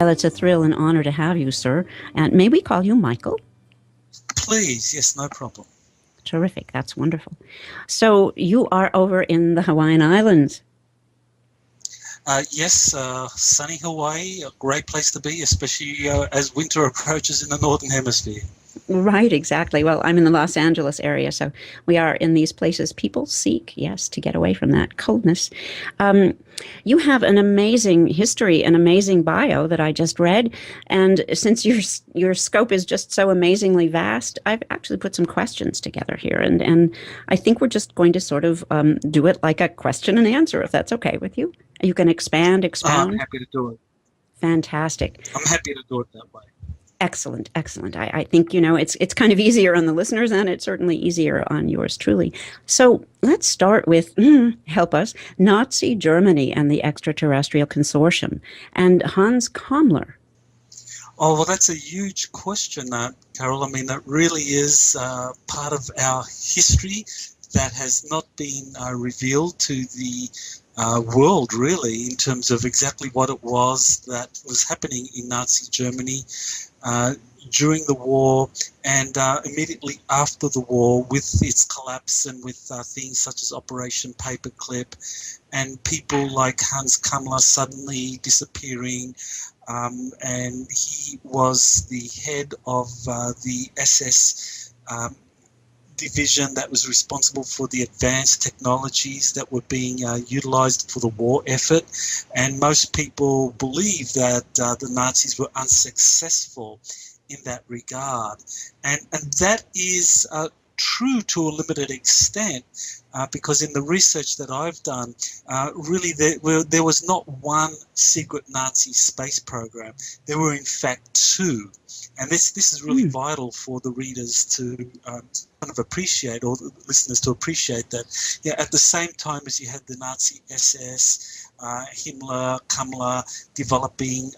Well, it's a thrill and honor to have you, sir. And may we call you Michael? Please, yes, no problem. Terrific. That's wonderful. So you are over in the Hawaiian Islands. Yes, sunny Hawaii, a great place to be, especially as winter approaches in the Northern Hemisphere. Right, exactly. Well, I'm in the Los Angeles area, so we are in these places people seek, yes, to get away from that coldness. Um, you have an amazing history, an amazing bio that I just read, and since your scope is just so amazingly vast, I've actually put some questions together here, and I think we're just going to sort of do it like a question and answer, if that's okay with you. You can expand, I'm expound. happy to do it. Fantastic. I'm happy to do it that way. Excellent, excellent. I think, it's kind of easier on the listeners and it's certainly easier on yours truly. So let's start with, help us, Nazi Germany and the Extraterrestrial Consortium and Hans Kammler. Oh, well, that's a huge question, Carol. I mean, that really is part of our history that has not been revealed to the world, really, in terms of exactly what it was that was happening in Nazi Germany during the war and immediately after the war, with its collapse and with things such as Operation Paperclip and people like Hans Kammler suddenly disappearing. And he was the head of the SS division that was responsible for the advanced technologies that were being utilized for the war effort. And most people believe that the Nazis were unsuccessful in that regard. And that is true to a limited extent, because in the research that I've done, really there was not one secret Nazi space program. There were in fact two. And this is really vital for the readers to kind of appreciate, or the listeners to appreciate, that at the same time as you had the Nazi SS, Himmler, Kammler developing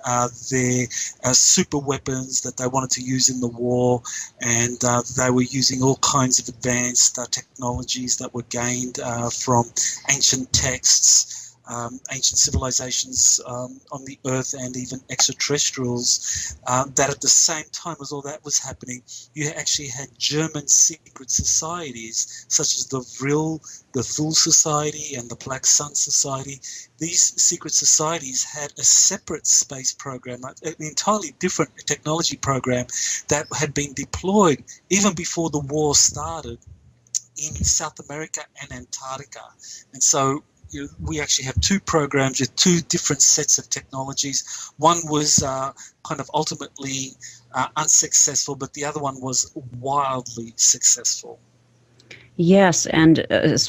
their super weapons that they wanted to use in the war, and they were using all kinds of advanced technologies that were gained from ancient texts, ancient civilizations on the Earth, and even extraterrestrials, that at the same time as all that was happening, you actually had German secret societies such as the Vril, the Thule Society, and the Black Sun Society. These secret societies had a separate space program, an entirely different technology program that had been deployed even before the war started in South America and Antarctica. And so we actually have two programs with two different sets of technologies. One was kind of ultimately unsuccessful, but the other one was wildly successful. Yes, and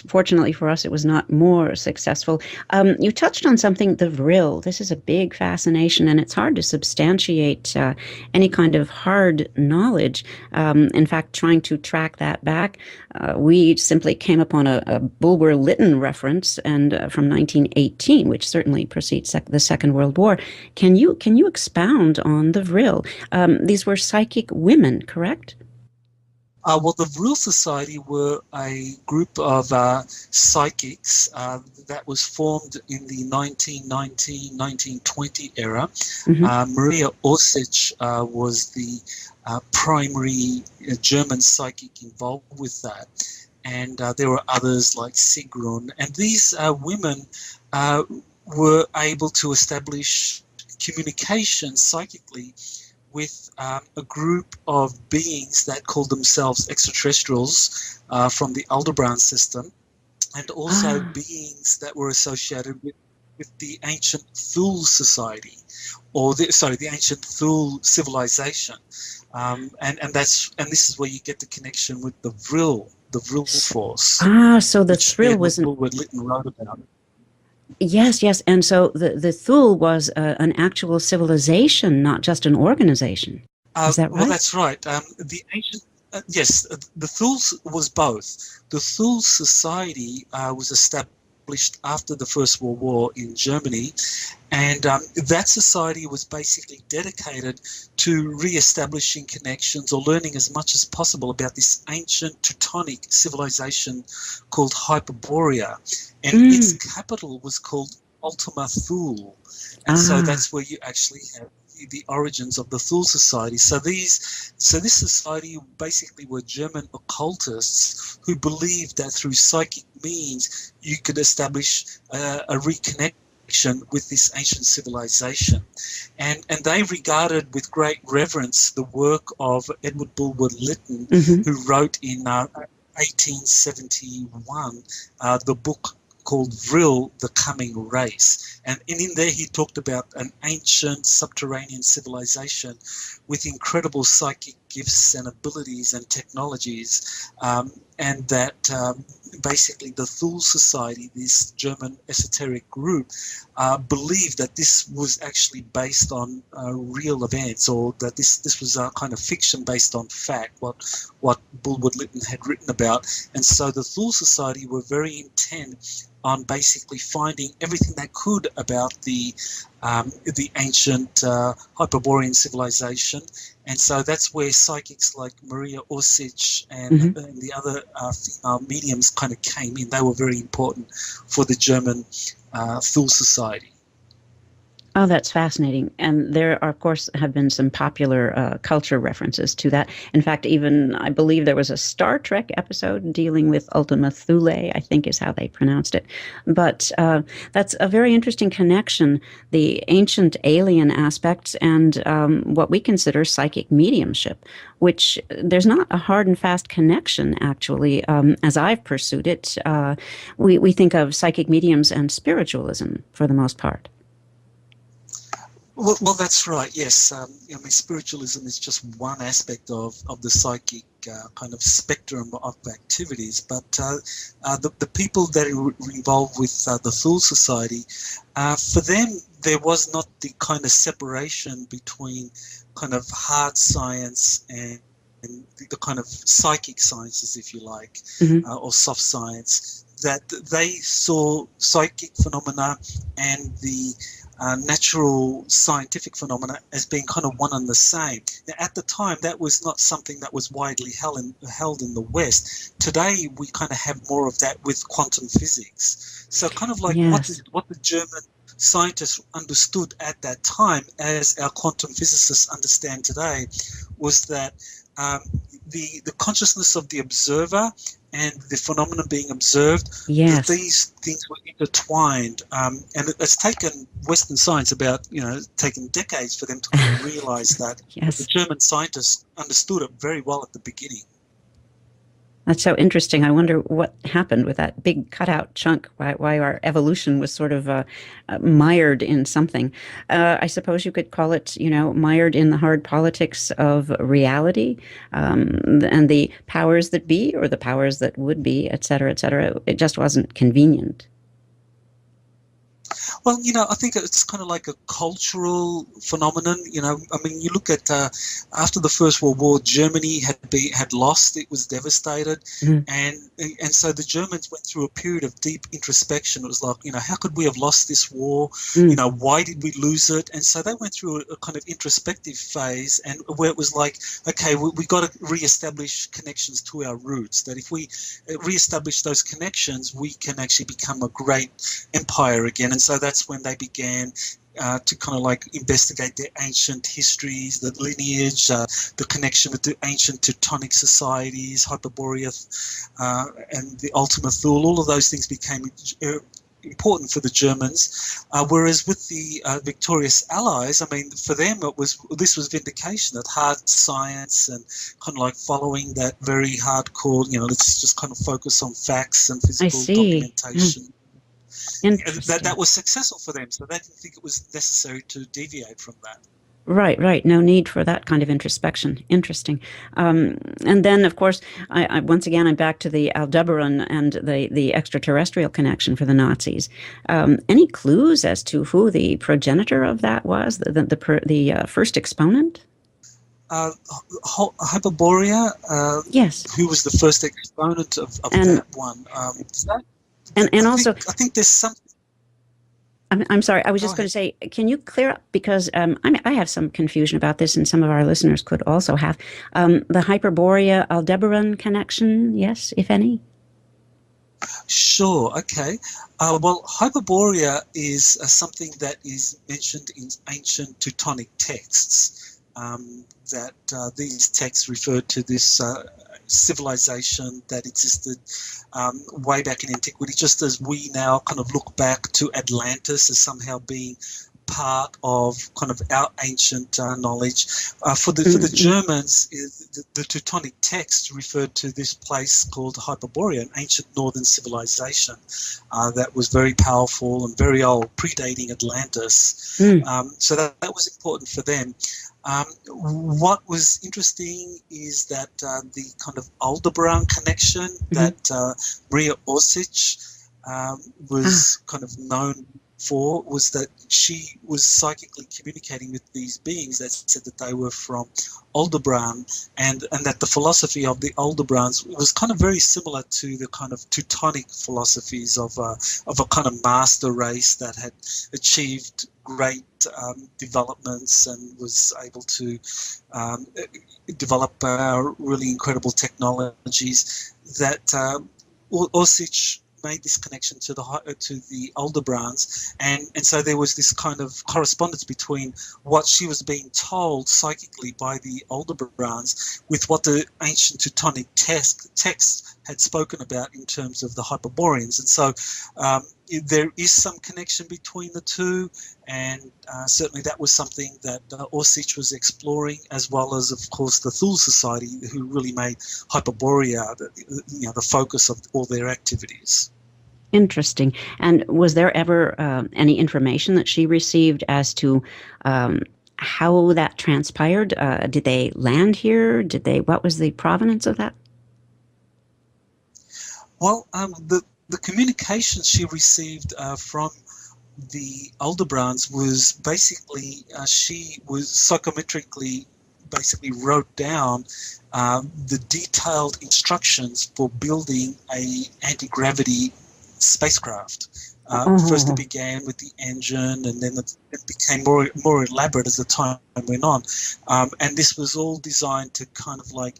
fortunately for us, it was not more successful. You touched on something, the Vril. This is a big fascination, and it's hard to substantiate any kind of hard knowledge. In fact, trying to track that back, we simply came upon a Bulwer-Lytton reference and from 1918, which certainly precedes the Second World War. Can you expound on the Vril? These were psychic women, correct? Well, the Vril Society were a group of psychics that was formed in the 1919-1920 era. Maria Orsich was the primary German psychic involved with that. And there were others like Sigrun. And these women were able to establish communication psychically with a group of beings that called themselves extraterrestrials from the Aldebaran system, and also beings that were associated with the ancient Thule Society, or the ancient Thule civilization, and this is where you get the connection with the Vril force. So the Thrill was Lytton wrote about. Yes, yes. And so the Thule was an actual civilization, not just an organization. Is that right? Well, that's right. The ancient, yes, the Thule was both. The Thule Society was established after the First World War in Germany, and that society was basically dedicated to re-establishing connections or learning as much as possible about this ancient Teutonic civilization called Hyperborea. And its capital was called Ultima Thule. And so that's where you actually have the origins of the Thule Society. So this society basically were German occultists who believed that through psychic means you could establish a reconnection with this ancient civilization, and they regarded with great reverence the work of Edward Bulwer Lytton, who wrote in 1871 the book called Vril, the Coming Race. And in there he talked about an ancient subterranean civilization with incredible psychic gifts and abilities and technologies, and that basically the Thule Society, this German esoteric group, believed that this was actually based on real events, or that this was a kind of fiction based on fact, what Bulwer Lytton had written about. And so the Thule Society were very intent on basically finding everything they could about the ancient Hyperborean civilization. And so that's where psychics like Maria Orsic and the other female mediums kind of came in. They were very important for the German Thule Society. Oh, that's fascinating. And there, are, of course, have been some popular culture references to that. In fact, even I believe there was a Star Trek episode dealing with Ultima Thule, I think is how they pronounced it. But that's a very interesting connection, the ancient alien aspects and what we consider psychic mediumship, which there's not a hard and fast connection, actually. As I've pursued it, we think of psychic mediums and spiritualism for the most part. Well, that's right. Yes, I mean, spiritualism is just one aspect of the psychic kind of spectrum of activities. But the people that are involved with the Thule Society, for them, there was not the kind of separation between kind of hard science and the kind of psychic sciences, if you like, or soft science. That they saw psychic phenomena and the natural scientific phenomena as being kind of one and the same. Now, at the time, that was not something that was widely held in the West. Today, we kind of have more of that with quantum physics. So kind of like what the German scientists understood at that time, as our quantum physicists understand today, was that the consciousness of the observer and the phenomena being observed, that these things were intertwined. And it's taken Western science taken decades for them to kind of realize that. The German scientists understood it very well at the beginning. That's so interesting. I wonder what happened with that big cutout chunk, why our evolution was sort of mired in something. I suppose you could call it, mired in the hard politics of reality, and the powers that be or the powers that would be, et cetera, et cetera. It just wasn't convenient. Well, I think it's kind of like a cultural phenomenon. I mean, you look at after the First World War, Germany had lost; it was devastated, and so the Germans went through a period of deep introspection. It was like, how could we have lost this war? Why did we lose it? And so they went through a kind of introspective phase, and where it was like, okay, we got to reestablish connections to our roots. That if we reestablish those connections, we can actually become a great empire again. And so that's when they began to kind of like investigate their ancient histories, the lineage, the connection with the ancient Teutonic societies, Hyperborea, and the Ultima Thule. All of those things became important for the Germans, whereas with the victorious Allies, I mean, for them this was vindication, that hard science and kind of like following that very hardcore, let's just kind of focus on facts and physical documentation. That was successful for them, so they didn't think it was necessary to deviate from that. Right. No need for that kind of introspection. Interesting. And then, of course, I once again, I'm back to the Aldebaran and the extraterrestrial connection for the Nazis. Any clues as to who the progenitor of that was, the first exponent? Hyperborea. Yes. Who was the first exponent of that one? I think there's something. I'm sorry. I was just going to say, can you clear up, because I have some confusion about this, and some of our listeners could also have, the Hyperborea Aldebaran connection? Yes, if any. Sure. Okay. Well, Hyperborea is something that is mentioned in ancient Teutonic texts. That these texts refer to this civilization that existed way back in antiquity, just as we now kind of look back to Atlantis as somehow being part of kind of our ancient knowledge. For the Mm-hmm. Germans, the Teutonic text referred to this place called Hyperborea, an ancient northern civilization that was very powerful and very old, predating Atlantis. Mm. So that was important for them. What was interesting is that the kind of Aldebaran connection Mm-hmm. that Maria Orsic Ah. was kind of known for was that she was psychically communicating with these beings that said that they were from Aldebaran, and that the philosophy of the Aldebarans was kind of very similar to the kind of Teutonic philosophies of a kind of master race that had achieved great developments and was able to develop really incredible technologies. That Orsic made this connection to the Aldebarans, and so there was this kind of correspondence between what she was being told psychically by the Aldebarans with what the ancient Teutonic text had spoken about in terms of the Hyperboreans. And so there is some connection between the two, and certainly that was something that Orsic was exploring, as well as, of course, the Thule Society, who really made Hyperborea the focus of all their activities. Interesting. And was there ever any information that she received as to um, how that transpired? Did they land here? Did they? What was the provenance of that? Well, the communication she received from the Aldebarans was basically she was psychometrically basically wrote down the detailed instructions for building a anti-gravity spacecraft. First, it Oh, began with the engine, and then it became more elaborate as the time went on. And this was all designed to kind of like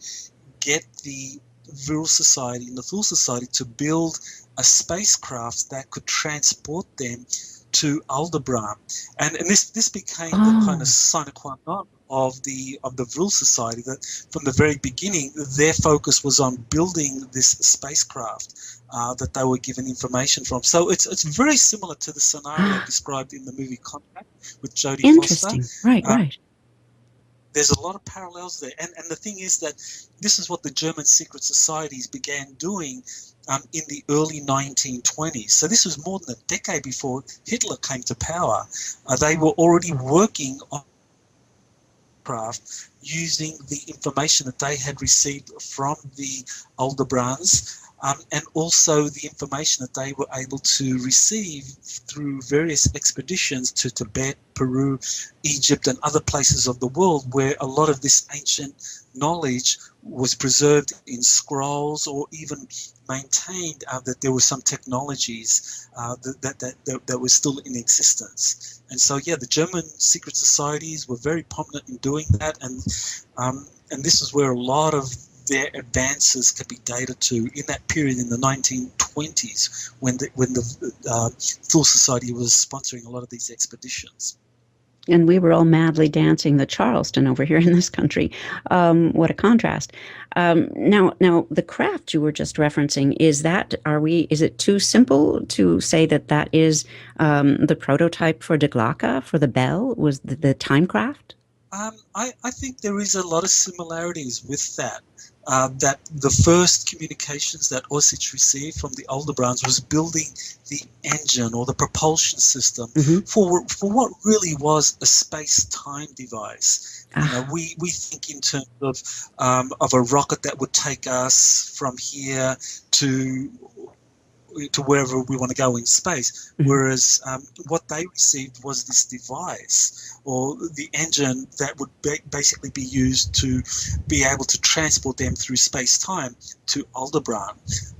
get the Viril Society and the Thule Society to build a spacecraft that could transport them to Aldebaran, and this became the kind of oh. sine qua non of the Vril Society. That from the very beginning, their focus was on building this spacecraft that they were given information from. So it's very similar to the scenario described in the movie Contact with Jodie Foster. Interesting. Right, Uh, right. there's a lot of parallels there. And the thing is that this is what the German secret societies began doing in the early 1920s. So this was more than a decade before Hitler came to power. They were already working on craft using the information that they had received from the Aldebarans, and also the information that they were able to receive through various expeditions to Tibet, Peru, Egypt, and other places of the world where a lot of this ancient knowledge was preserved in scrolls, or even maintained that there were some technologies that were still in existence. And so, yeah, the German secret societies were very prominent in doing that, and this is where a lot of their advances can be dated to in that period in the 1920s when the Thule Society was sponsoring a lot of these expeditions. And we were all madly dancing the Charleston over here in this country. What a contrast! Now, the craft you were just referencing, is that are we? Is it too simple to say that that is the prototype for the Glocke, for the bell? Was the time craft? I think there is a lot of similarities with that. That the first communications that Osich received from the Aldebarans was building the engine or the propulsion system Mm-hmm. for what really was a space-time device. You know, Ah. we think in terms of a rocket that would take us from here to wherever we want to go in space. Mm-hmm. Whereas what they received was this device or the engine that would basically be used to be able to transport them through space-time to Aldebaran.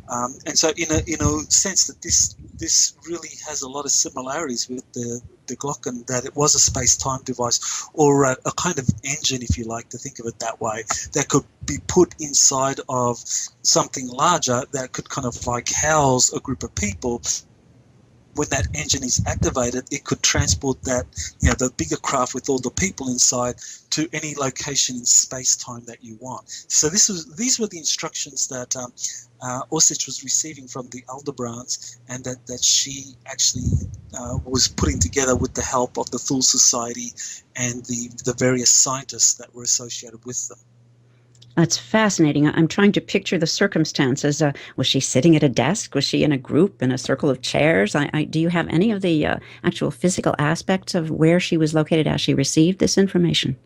And so in a sense that this really has a lot of similarities with the Glocken, that it was a space-time device, or a kind of engine, if you like to think of it that way, that could be put inside of something larger that could kind of like house a group of people. When that engine is activated, it could transport that, the bigger craft with all the people inside to any location in space-time that you want. So these were the instructions that Osich was receiving from the Aldebarans, and that she actually was putting together with the help of the Thule Society and the various scientists that were associated with them. That's fascinating. I'm trying to picture the circumstances. Was she sitting at a desk? Was she in a group, in a circle of chairs? Do you have any of the actual physical aspects of where she was located as she received this information?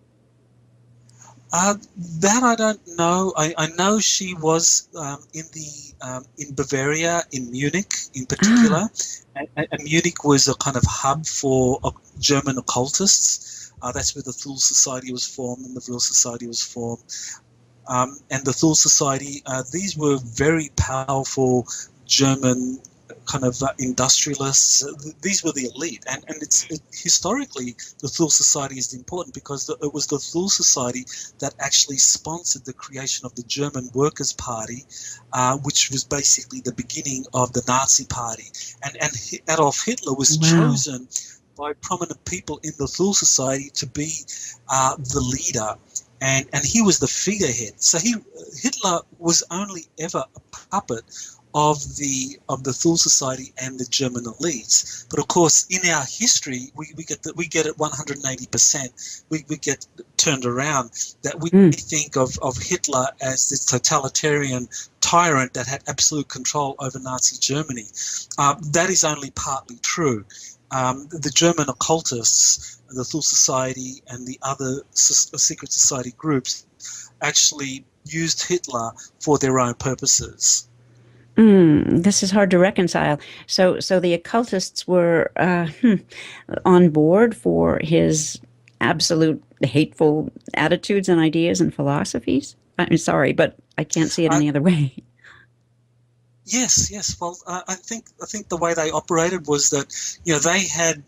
That I don't know. I know she was in Bavaria, in Munich in particular. And Munich was a kind of hub for German occultists. That's where the Thule Society was formed and the Vril Society was formed. And the Thule Society, these were very powerful German kind of industrialists. These were the elite. And historically, the Thule Society is important because it was the Thule Society that actually sponsored the creation of the German Workers' Party, which was basically the beginning of the Nazi Party. And Adolf Hitler was chosen by prominent people in the Thule Society to be the leader. And he was the figurehead. So Hitler was only ever a puppet of the Thule Society and the German elites. But of course, in our history, we get it 180%. We get turned around, that we think of Hitler as this totalitarian tyrant that had absolute control over Nazi Germany. That is only partly true. The German occultists, the Thule Society and the other secret society groups actually used Hitler for their own purposes. This is hard to reconcile. So the occultists were on board for his absolute hateful attitudes and ideas and philosophies? I'm sorry, but I can't see it any other way. Yes. Well, I think the way they operated was that they had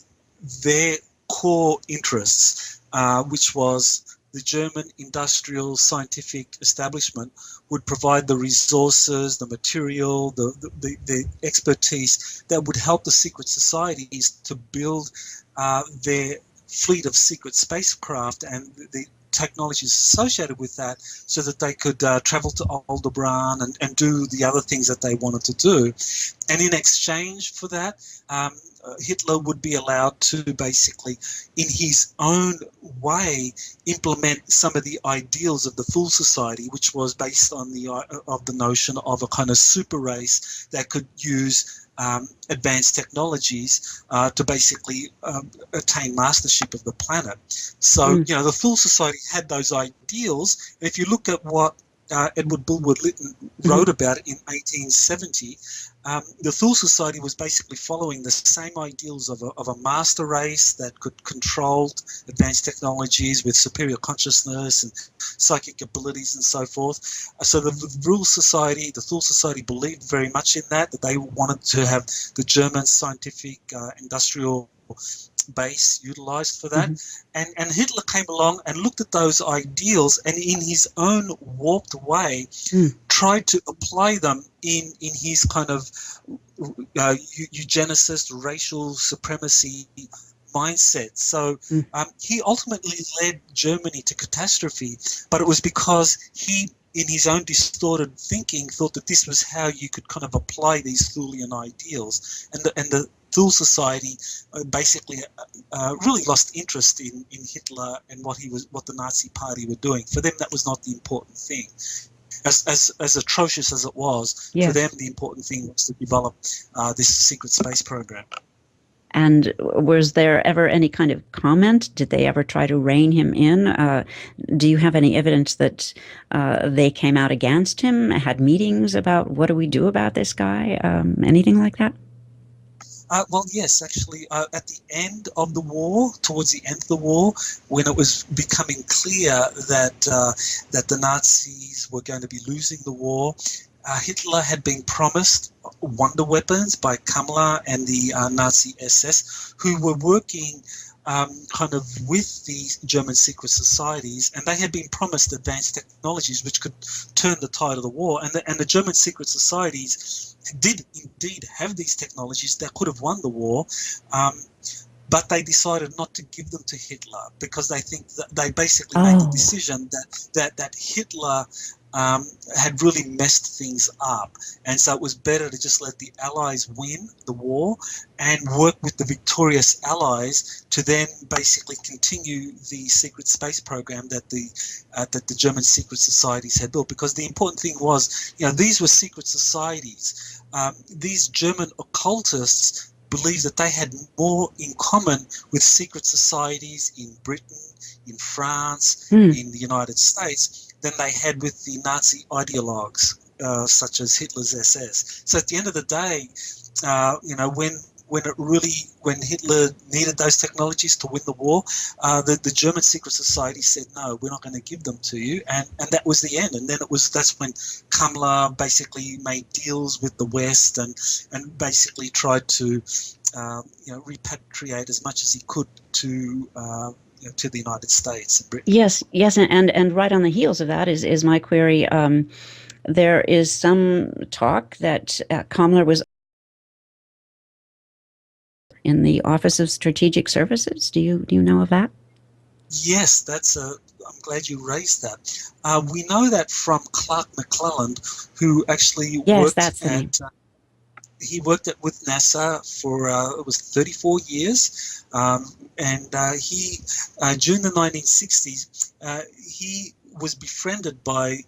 their core interests, which was the German industrial scientific establishment would provide the resources, the material, the expertise that would help the secret societies to build their fleet of secret spacecraft and the technologies associated with that, so that they could travel to Aldebaran and do the other things that they wanted to do. And in exchange for that, Hitler would be allowed to basically, in his own way, implement some of the ideals of the Thule Society, which was based on the notion of a kind of super race that could use advanced technologies to basically attain mastership of the planet. So, the Thule Society had those ideals. And if you look at what Edward Bulwer-Lytton wrote about it in 1870, the Thule Society was basically following the same ideals of a master race that could control advanced technologies with superior consciousness and psychic abilities and so forth. So the Thule Society believed very much in that they wanted to have the German scientific industrial base utilized for that. And Hitler came along and looked at those ideals and in his own warped way tried to apply them in his kind of eugenicist racial supremacy mindset. So he ultimately led Germany to catastrophe, but it was because he, in his own distorted thinking, thought that this was how you could kind of apply these Thulean ideals. And the Thule Society basically really lost interest in Hitler and what the Nazi Party were doing. For them, that was not the important thing. As atrocious as it was, for them the important thing was to develop this secret space program. And was there ever any kind of comment? Did they ever try to rein him in? Do you have any evidence that they came out against him, had meetings about what do we do about this guy? Anything like that? Well, yes, actually, at the end of the war, towards the end of the war, when it was becoming clear that the Nazis were going to be losing the war, Hitler had been promised wonder weapons by Kammler and the Nazi SS, who were working kind of with the German secret societies, and they had been promised advanced technologies which could turn the tide of the war. And the German secret societies did indeed have these technologies that could have won the war. But they decided not to give them to Hitler because they think that they basically made the decision that Hitler had really messed things up, and so it was better to just let the Allies win the war and work with the victorious Allies to then basically continue the secret space program that the German secret societies had built. Because the important thing was, these were secret societies. These German occultists believed that they had more in common with secret societies in Britain, in France, in the United States than they had with the Nazi ideologues, such as Hitler's SS. So at the end of the day, when Hitler needed those technologies to win the war, the German secret society said, no, we're not going to give them to you, and that was the end. And then that's when Kammler basically made deals with the West and basically tried to repatriate as much as he could to the United States and Britain. Yes, and right on the heels of that is my query. There is some talk that Kammler was in the Office of Strategic Services. Do you know of that? Yes, I'm glad you raised that. We know that from Clark McClelland, who actually worked with NASA for it was 34 years, and he during the 1960s he was befriended by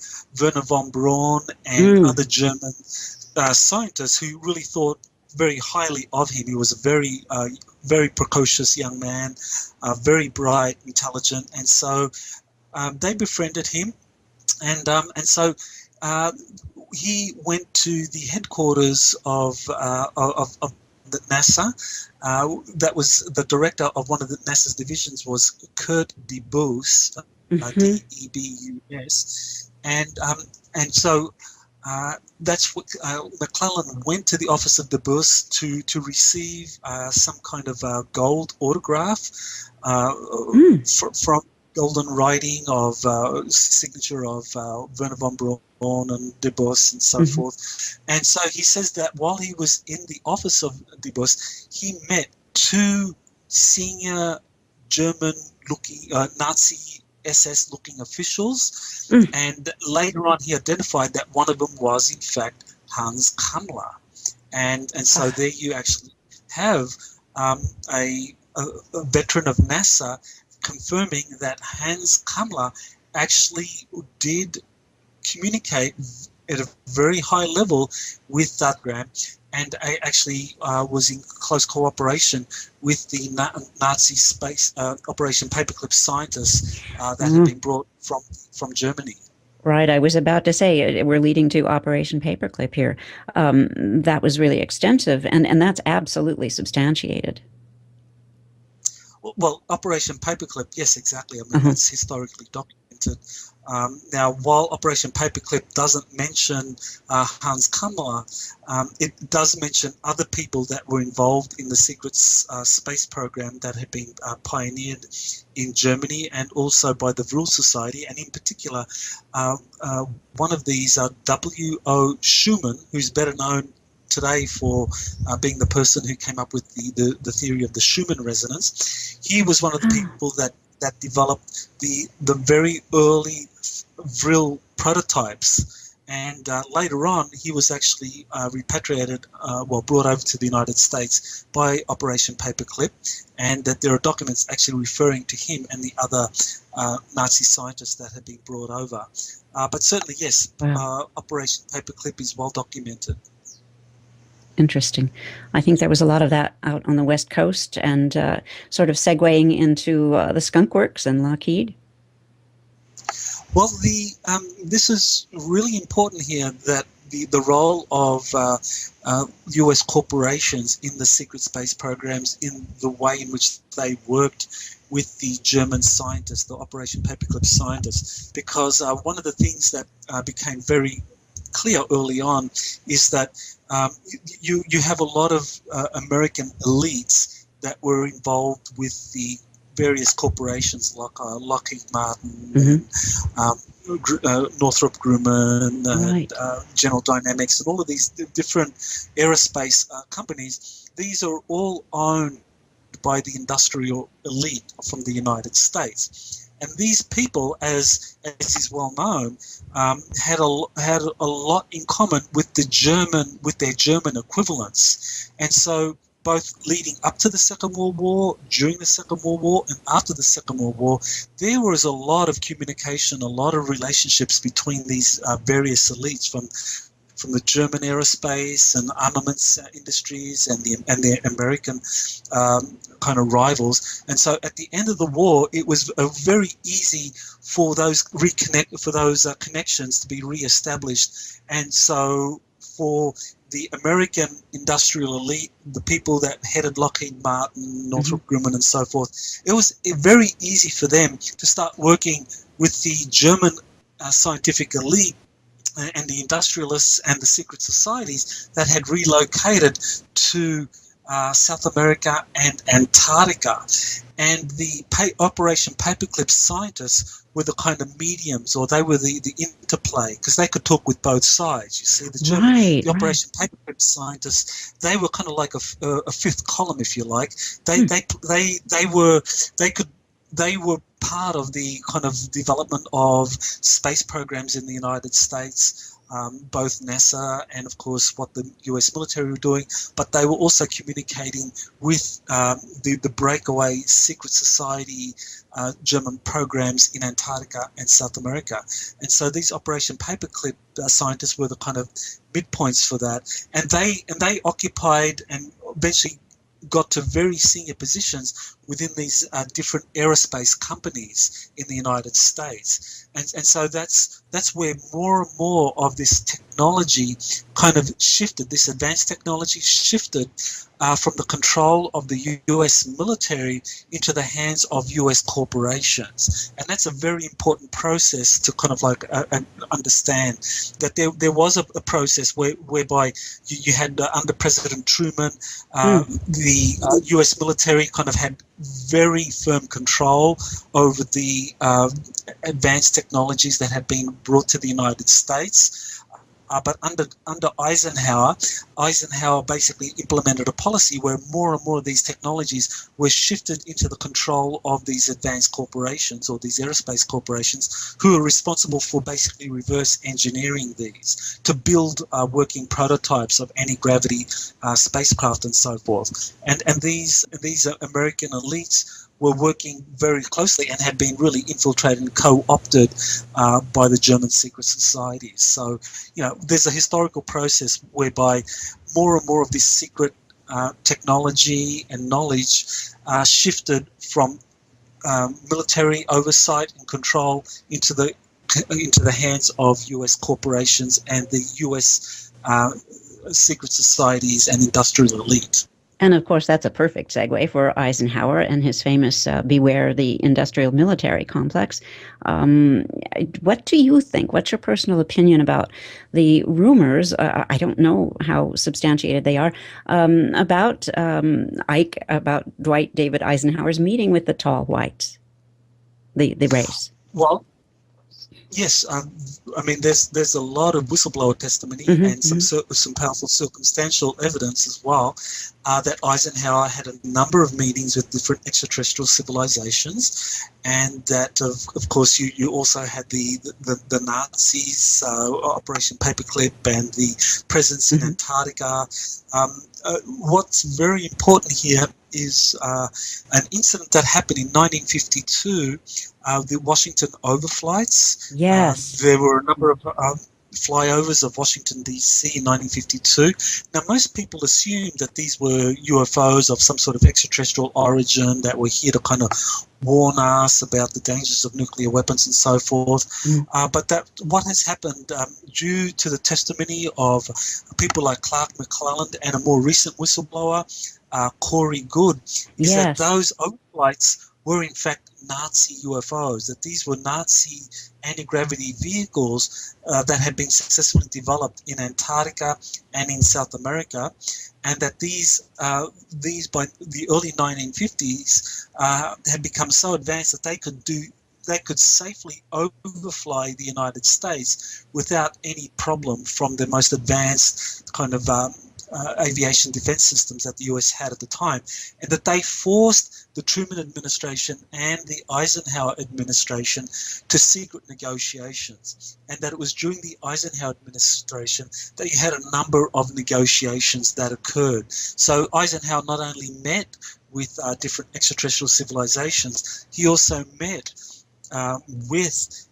Werner von Braun and other German scientists who really thought very highly of him. He was a very precocious young man, very bright, intelligent, and so they befriended him, and so he went to the headquarters of the NASA. That was the director of one of the NASA's divisions was Kurt Debus, Debus, and so that's what McClellan went to the office of Debus to receive some kind of gold autograph from golden writing of signature of Werner von Braun and Debus and so forth. And so he says that while he was in the office of Debus, he met two senior German-looking Nazi SS-looking officials, and later on he identified that one of them was in fact Hans Kammler, and so there you actually have a veteran of NASA confirming that Hans Kammler actually did communicate at a very high level with that Graham, and actually was in close cooperation with the Nazi space Operation Paperclip scientists that had been brought from Germany. Right, I was about to say we're leading to Operation Paperclip here. That was really extensive, and that's absolutely substantiated. Well, Operation Paperclip, yes, exactly. I mean, that's historically documented. Now, while Operation Paperclip doesn't mention Hans Kammler, it does mention other people that were involved in the secret space program that had been pioneered in Germany and also by the Vril Society, and in particular, one of these, W.O. Schumann, who's better known today for being the person who came up with the theory of the Schumann resonance. He was one of the people that developed the very early Vril prototypes, and later on he was actually repatriated, brought over to the United States by Operation Paperclip, and that there are documents actually referring to him and the other Nazi scientists that had been brought over. But certainly, yes, Operation Paperclip is well documented. Interesting. I think there was a lot of that out on the West Coast, and sort of segueing into the Skunk Works and Lockheed. Well, this is really important here, that the role of U.S. corporations in the secret space programs, in the way in which they worked with the German scientists, the Operation Paperclip scientists, because one of the things that became very clear early on is that you have a lot of American elites that were involved with the various corporations like Lockheed Martin and Northrop Grumman and General Dynamics and all of these different aerospace companies. These are all owned by the industrial elite from the United States. And these people, as is well known, had a lot in common with their German equivalents. And so both leading up to the Second World War, during the Second World War, and after the Second World War, there was a lot of communication, a lot of relationships between these various elites from the German aerospace and armaments industries and the American kind of rivals. And so at the end of the war, it was very easy for those connections to be reestablished. And so for the American industrial elite, the people that headed Lockheed Martin, Northrop Grumman and so forth, it was very easy for them to start working with the German scientific elite and the industrialists and the secret societies that had relocated to South America and Antarctica. And the Operation Paperclip scientists were the kind of mediums, or they were the interplay, because they could talk with both sides. You see, the Operation Paperclip scientists, they were kind of like a fifth column, if you like. They were part of the kind of development of space programs in the United States, both NASA and, of course, what the US military were doing, but they were also communicating with the breakaway secret society German programs in Antarctica and South America. And so these Operation Paperclip scientists were the kind of midpoints for that. And they occupied and eventually got to very senior positions within these different aerospace companies in the United States. And so that's where more and more of this technology kind of shifted, this advanced technology shifted from the control of the US military into the hands of US corporations. And that's a very important process to kind of like understand, that there was a process whereby you had under President Truman, the US military kind of had very firm control over the advanced technologies that had been brought to the United States. But under Eisenhower basically implemented a policy where more and more of these technologies were shifted into the control of these advanced corporations, or these aerospace corporations, who are responsible for basically reverse engineering these to build working prototypes of anti-gravity spacecraft and so forth. And these American elites were working very closely and had been really infiltrated and co-opted by the German secret societies. So, there's a historical process whereby more and more of this secret technology and knowledge shifted from military oversight and control into the hands of US corporations and the US secret societies and industrial elite. And of course, that's a perfect segue for Eisenhower and his famous beware the industrial military complex. What do you think? What's your personal opinion about the rumors? I don't know how substantiated they are, about Dwight David Eisenhower's meeting with the tall whites, the race. Well, yes, I mean, there's a lot of whistleblower testimony and some powerful circumstantial evidence as well that Eisenhower had a number of meetings with different extraterrestrial civilizations, and that of course you also had the Nazis, Operation Paperclip, and the presence in Antarctica. What's very important here is an incident that happened in 1952. The Washington overflights. Yes. There were a number of flyovers of Washington, D.C. in 1952. Now, most people assumed that these were UFOs of some sort of extraterrestrial origin that were here to kind of warn us about the dangers of nuclear weapons and so forth. But what has happened, due to the testimony of people like Clark McClelland and a more recent whistleblower, Corey Good, is that those overflights were in fact Nazi UFOs, that these were Nazi anti-gravity vehicles that had been successfully developed in Antarctica and in South America, and that these by the early 1950s had become so advanced that they could safely overfly the United States without any problem from the most advanced kind of aviation defense systems that the US had at the time, and that they forced the Truman administration and the Eisenhower administration to secret negotiations, and that it was during the Eisenhower administration that you had a number of negotiations that occurred. So Eisenhower not only met with different extraterrestrial civilizations, he also met with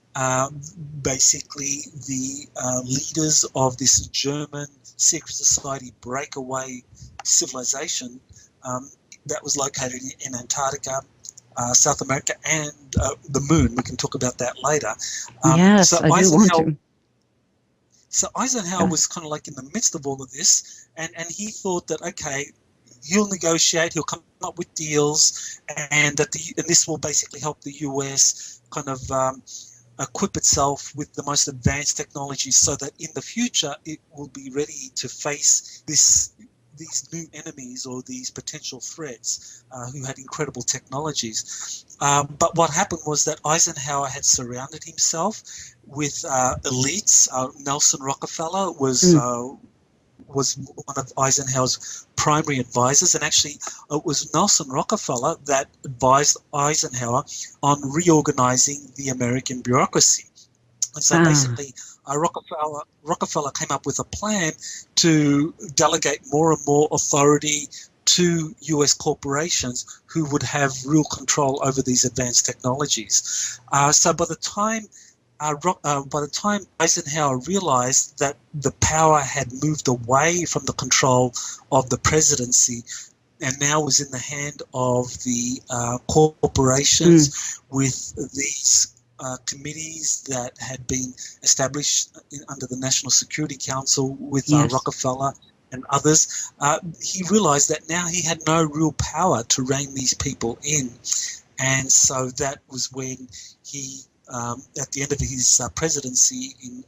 basically the leaders of this German secret society breakaway civilization that was located in Antarctica, South America, and the moon. We can talk about that later. Yes, I do want to. So Eisenhower was kind of like in the midst of all of this, and he thought that, okay, he'll negotiate, he'll come up with deals, and this will basically help the US kind of equip itself with the most advanced technologies, so that in the future it will be ready to face these new enemies or these potential threats who had incredible technologies. But what happened was that Eisenhower had surrounded himself with elites. Nelson Rockefeller was one of Eisenhower's primary advisors, and actually it was Nelson Rockefeller that advised Eisenhower on reorganizing the American bureaucracy. And so basically Rockefeller came up with a plan to delegate more and more authority to US corporations who would have real control over these advanced technologies. So by the time Eisenhower realized that the power had moved away from the control of the presidency and now was in the hand of the corporations with these committees that had been established under the National Security Council with Rockefeller and others, he realized that now he had no real power to rein these people in. And so that was when he at the end of his presidency in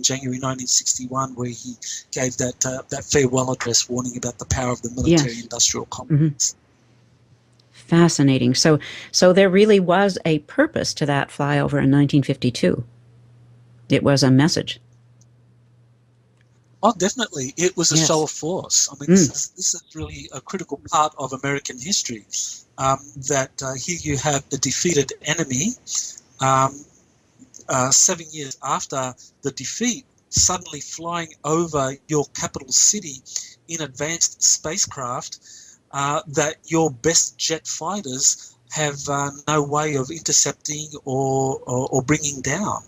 January 1961, where he gave that farewell address warning about the power of the military-industrial complex. Fascinating. So there really was a purpose to that flyover in 1952. It was a message. Oh, definitely. It was a show of force. I mean, this is really a critical part of American history, that here you have a defeated enemy. 7 years after the defeat, suddenly flying over your capital city in advanced spacecraft that your best jet fighters have no way of intercepting or bringing down.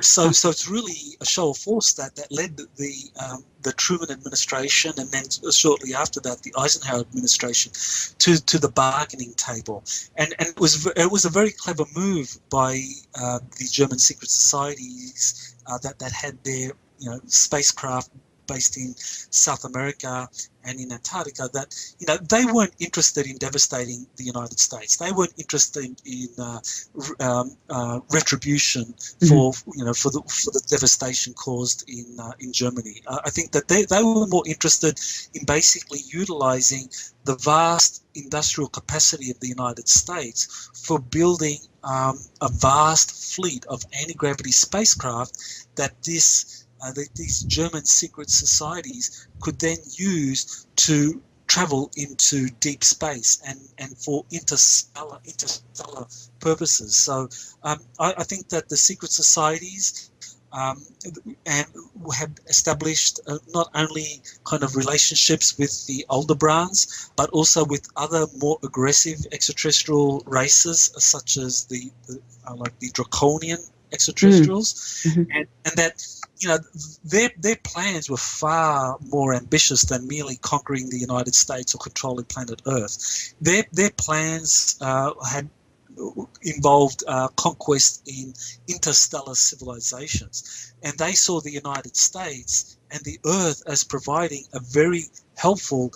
So it's really a show of force that led the Truman administration, and then shortly after that the Eisenhower administration, to the bargaining table. And it was a very clever move by the German secret societies that had their spacecraft based in South America and in Antarctica, that they weren't interested in devastating the United States. They weren't interested in retribution for the devastation caused in Germany. I think that they were more interested in basically utilizing the vast industrial capacity of the United States for building a vast fleet of anti-gravity spacecraft that these German secret societies could then use to travel into deep space and for interstellar purposes. So I think that the secret societies have established not only kind of relationships with the Aldebarans, but also with other more aggressive extraterrestrial races, such as the draconian extraterrestrials, and that their plans were far more ambitious than merely conquering the United States or controlling planet Earth. Their plans had involved conquest in interstellar civilizations, and they saw the United States and the Earth as providing a very helpful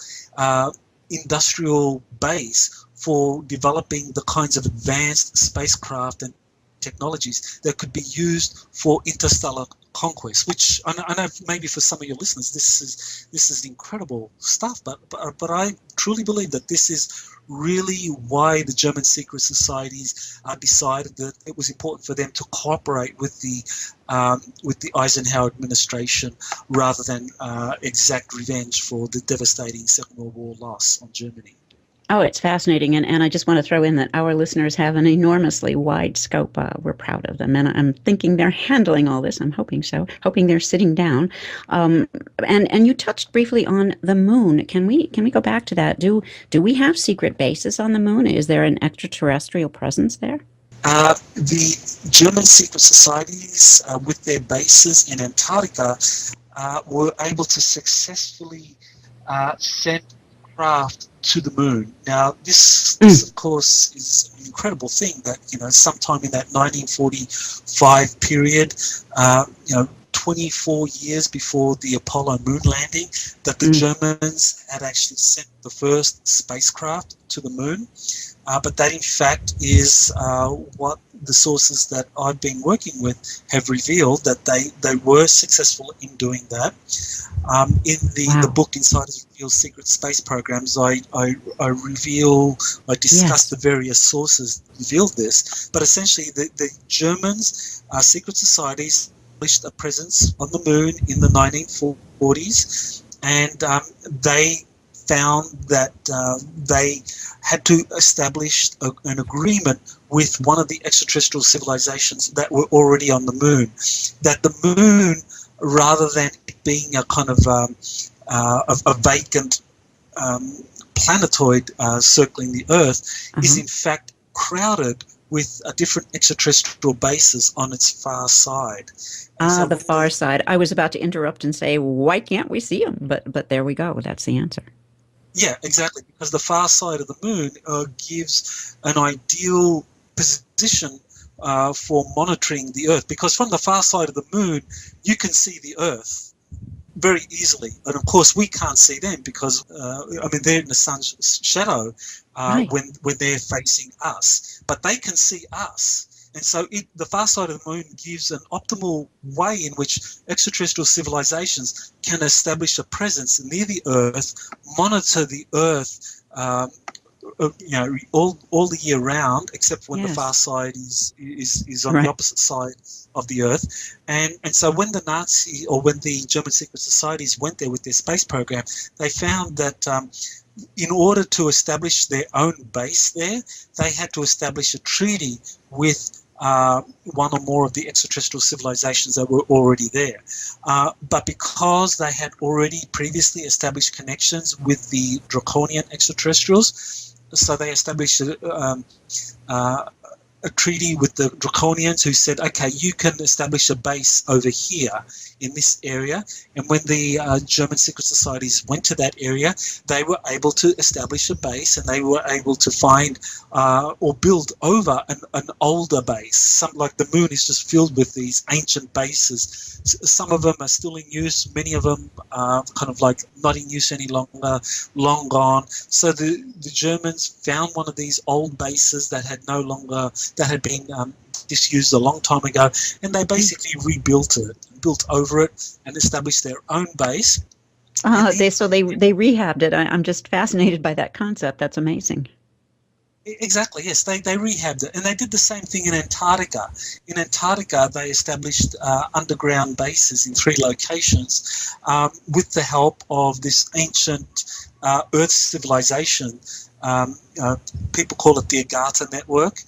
industrial base for developing the kinds of advanced spacecraft and technologies that could be used for interstellar conquest. Which I know maybe for some of your listeners this is incredible stuff, but I truly believe that this is really why the German secret societies decided that it was important for them to cooperate with the Eisenhower administration rather than exact revenge for the devastating Second World War loss on Germany. Oh, it's fascinating. And I just want to throw in that our listeners have an enormously wide scope. We're proud of them. And I'm thinking they're handling all this. I'm hoping so. Hoping they're sitting down. And you touched briefly on the moon. Can we go back to that? Do we have secret bases on the moon? Is there an extraterrestrial presence there? The German secret societies, with their bases in Antarctica, were able to successfully send craft to the moon. Now, this of course is an incredible thing that, sometime in that 1945 period, 24 years before the Apollo moon landing, that the Germans had actually sent the first spacecraft to the moon. But that, in fact, is what the sources that I've been working with have revealed, that they were successful in doing that. In the book Insiders Reveal Secret Space Programs, I discuss the various sources that revealed this. But essentially, the Germans, secret societies, established a presence on the moon in the 1940s, and they found that they had to establish an agreement with one of the extraterrestrial civilizations that were already on the moon, that the moon, rather than being a kind of a vacant planetoid circling the Earth, is in fact crowded with different extraterrestrial bases on its far side. So the far side. I was about to interrupt and say, why can't we see them? But there we go. That's the answer. Yeah, exactly, because the far side of the moon gives an ideal position for monitoring the Earth, because from the far side of the moon, you can see the Earth very easily. And of course, we can't see them because, they're in the sun's shadow when they're facing us, but they can see us. And so the far side of the moon gives an optimal way in which extraterrestrial civilizations can establish a presence near the Earth, monitor the Earth, all the year round, except when the far side is on the opposite side of the Earth. And so when the German secret societies went there with their space program, they found that in order to establish their own base there, they had to establish a treaty with one or more of the extraterrestrial civilizations that were already there. But because they had already previously established connections with the draconian extraterrestrials, so they established a treaty with the draconians, who said, okay, you can establish a base over here in this area. And when the German secret societies went to that area, they were able to establish a base, and they were able to find or build over an older base. Like the moon is just filled with these ancient bases. Some of them are still in use. Many of them are kind of like not in use any longer, long gone. So the Germans found one of these old bases that had been disused a long time ago, and they basically rebuilt it, built over it, and established their own base. They rehabbed it. I'm just fascinated by that concept. That's amazing. Exactly, yes. They rehabbed it, and they did the same thing in Antarctica. In Antarctica, they established underground bases in 3 locations with the help of this ancient Earth civilization. People call it the Agartha network,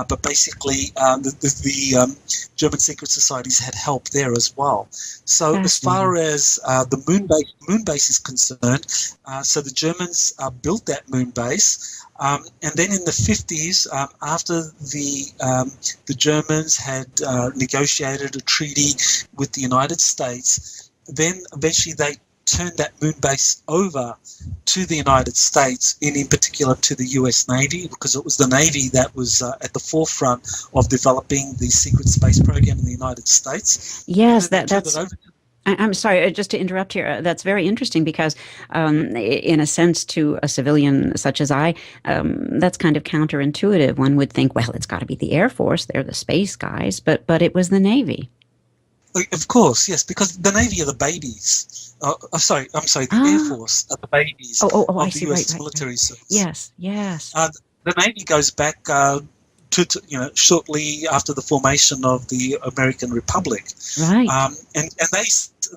but basically the German secret societies had help there as well. So as far as the moon base is concerned, so the Germans built that moon base, and then in the 50s, after the Germans had negotiated a treaty with the United States, then eventually they turned that moon base over to the United States, and in particular to the US Navy, because it was the Navy that was at the forefront of developing the secret space program in the United States. Yes, that's I'm sorry, just to interrupt here. That's very interesting because, in a sense, to a civilian such as I, that's kind of counterintuitive. One would think, well, it's got to be the Air Force; they're the space guys, but it was the Navy. Of course, yes, because the Navy are the babies. I'm sorry, the Air Ah, Force are the babies oh, I of the see. Right, U.S. right, right. military service. Yes, yes, The Navy goes back shortly after the formation of the American Republic, right. and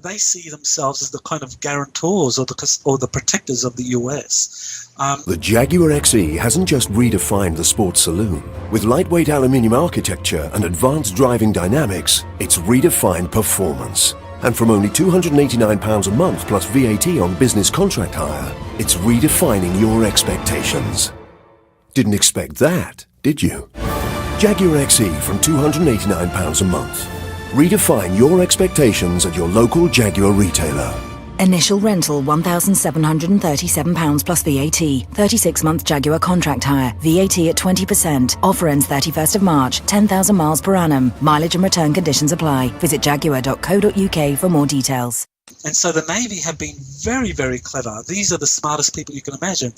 they see themselves as the kind of guarantors or the protectors of the U.S. The Jaguar XE hasn't just redefined the sports saloon. With lightweight aluminium architecture and advanced driving dynamics, it's redefined performance. And from only £289 a month plus VAT on business contract hire, it's redefining your expectations. Didn't expect that, did you? Jaguar XE from £289 a month. Redefine your expectations at your local Jaguar retailer. Initial rental £1,737 plus VAT. 36-month Jaguar contract hire. VAT at 20%. Offer ends 31st of March. 10,000 miles per annum. Mileage and return conditions apply. Visit jaguar.co.uk for more details. And so the Navy have been very, very clever. These are the smartest people you can imagine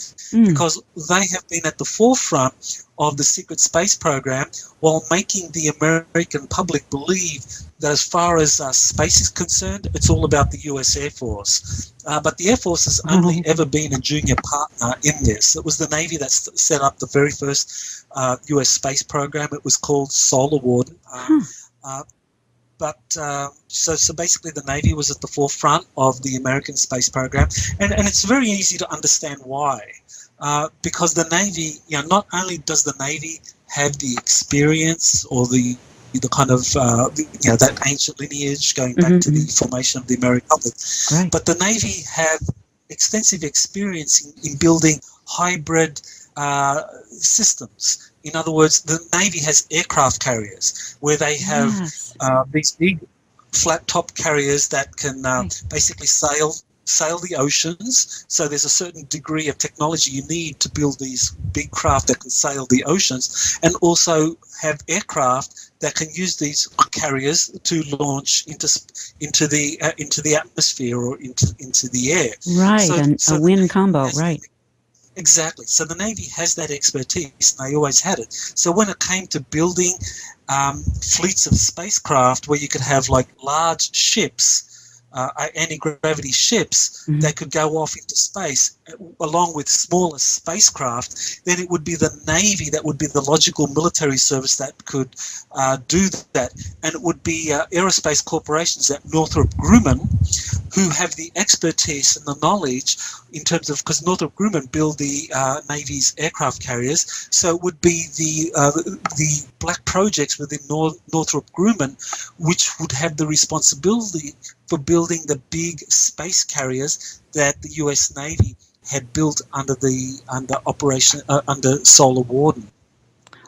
because they have been at the forefront of the secret space program while making the American public believe that as far as space is concerned, it's all about the US Air Force. But the Air Force has only ever been a junior partner in this. It was the Navy that set up the very first US space program. It was called Solar Warden. So basically the Navy was at the forefront of the American space program, and it's very easy to understand why. Because the Navy, not only does the Navy have the experience or the kind of that ancient lineage going back to the formation of the American Republic, Right. but the Navy have extensive experience in building hybrid systems. In other words, the Navy has aircraft carriers where they have Yes. these big flat-top carriers that can basically sail the oceans. So there's a certain degree of technology you need to build these big craft that can sail the oceans, and also have aircraft that can use these carriers to launch into the atmosphere or into the air. Right, So a the win Navy combo, has right. Exactly. So the Navy has that expertise, and they always had it. So when it came to building fleets of spacecraft where you could have like large ships, anti-gravity ships that could go off into space along with smaller spacecraft, then it would be the Navy that would be the logical military service that could do that. And it would be aerospace corporations at Northrop Grumman who have the expertise and the knowledge in terms of, because Northrop Grumman build the Navy's aircraft carriers, so it would be the black projects within Northrop Grumman which would have the responsibility for building the big space carriers that the US Navy had built under Solar Warden.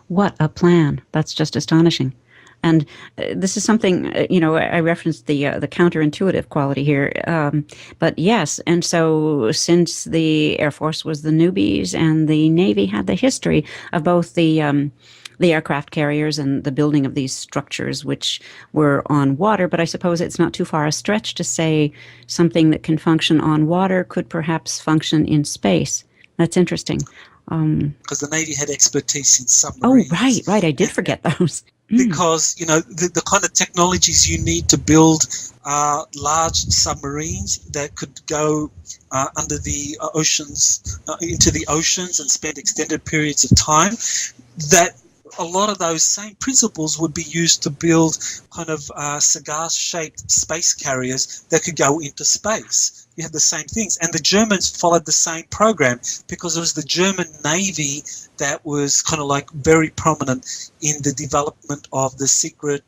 What a plan. That's just astonishing. And this is something, I referenced the counterintuitive quality here. But yes, and so since the Air Force was the newbies and the Navy had the history of both the aircraft carriers and the building of these structures which were on water, but I suppose it's not too far a stretch to say something that can function on water could perhaps function in space. That's interesting. Because the Navy had expertise in Oh, submarines. right. I did forget those. Because, the kind of technologies you need to build large submarines that could go under the oceans, into the oceans and spend extended periods of time, that a lot of those same principles would be used to build kind of cigar-shaped space carriers that could go into space. You have the same things. And the Germans followed the same program because it was the German Navy that was kind of like very prominent in the development of the secret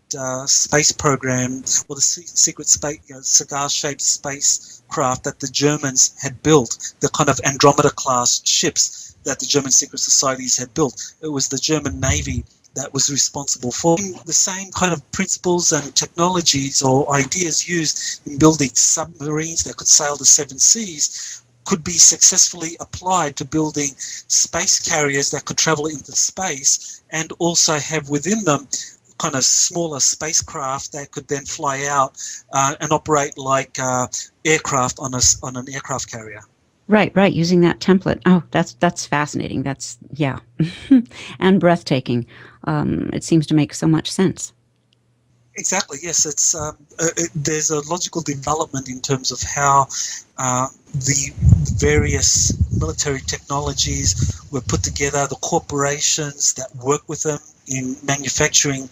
space program, or the secret space, cigar-shaped spacecraft that the Germans had built, the kind of Andromeda-class ships that the German secret societies had built. It was the German Navy that was responsible for the same kind of principles and technologies or ideas used in building submarines that could sail the seven seas could be successfully applied to building space carriers that could travel into space and also have within them kind of smaller spacecraft that could then fly out and operate like aircraft on an aircraft carrier. Right, using that template. Oh, that's fascinating. That's, yeah. And breathtaking. It seems to make so much sense. Exactly. Yes, there's a logical development in terms of how the various military technologies were put together, the corporations that work with them in manufacturing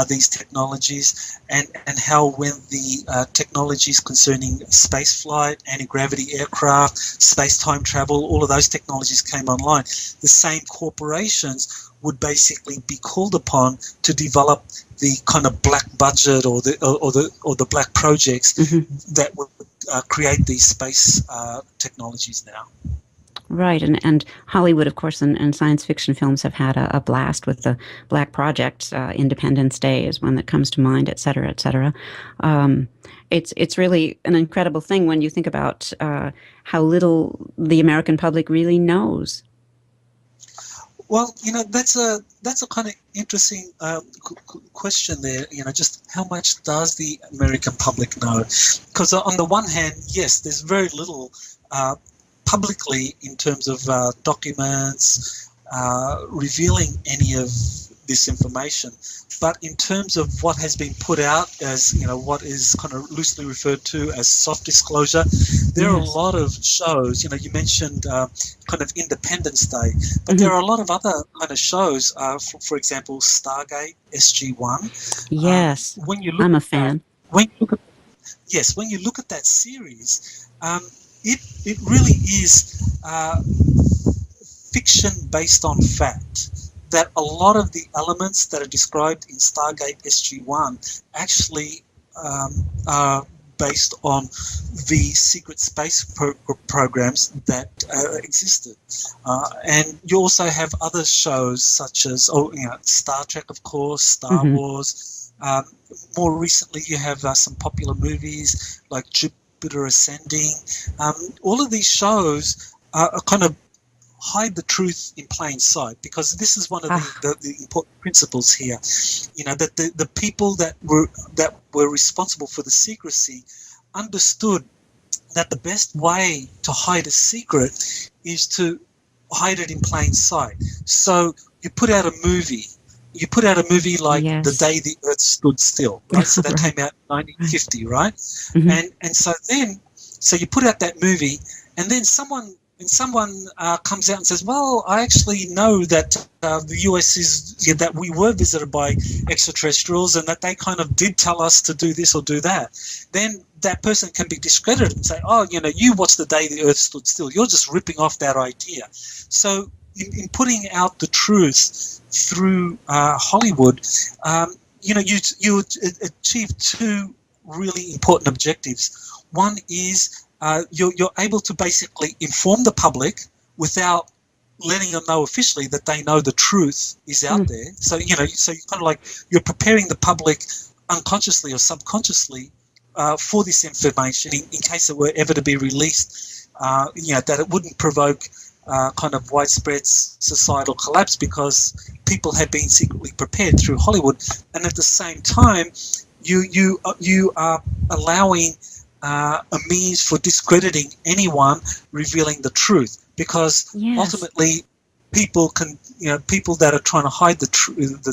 these technologies, and how when the technologies concerning space flight, anti-gravity aircraft, space-time travel, all of those technologies came online, the same corporations would basically be called upon to develop the kind of black budget or the black projects that would create these space technologies now. Right, and Hollywood, of course, and science fiction films have had a blast with the Black Project. Independence Day is one that comes to mind, et cetera, et cetera. It's really an incredible thing when you think about how little the American public really knows. Well, that's a kind of interesting question there. Just how much does the American public know? Because on the one hand, yes, there's very little publicly in terms of documents revealing any of this information. But in terms of what has been put out as, what is kind of loosely referred to as soft disclosure, there are a lot of shows, you mentioned kind of Independence Day, but there are a lot of other kind of shows, for example, Stargate, SG-1. Yes, when you look I'm a fan. When you look at that series, it really is fiction based on fact. That a lot of the elements that are described in Stargate SG-1 actually are based on the secret space programs that existed. And you also have other shows such as Star Trek, of course, Star Wars. More recently, you have some popular movies like Jupiter Ascending. All of these shows are kind of hide the truth in plain sight, because this is one of the important principles here. That the people that were responsible for the secrecy understood that the best way to hide a secret is to hide it in plain sight. So you put out a movie. You put out a movie like The Day the Earth Stood Still, right? So that came out in 1950, right? And so you put out that movie, and then someone comes out and says, well, I actually know that the US that we were visited by extraterrestrials and that they kind of did tell us to do this or do that. Then that person can be discredited and say, oh, you watched The Day the Earth Stood Still. You're just ripping off that idea. So in putting out the truth through Hollywood, you achieve two really important objectives. One is you're able to basically inform the public without letting them know officially that they know the truth is out there. So you kind of like you're preparing the public unconsciously or subconsciously for this information in case it were ever to be released. That it wouldn't provoke kind of widespread societal collapse, because people have been secretly prepared through Hollywood, and at the same time, you are allowing a means for discrediting anyone revealing the truth, because ultimately people that are trying to hide the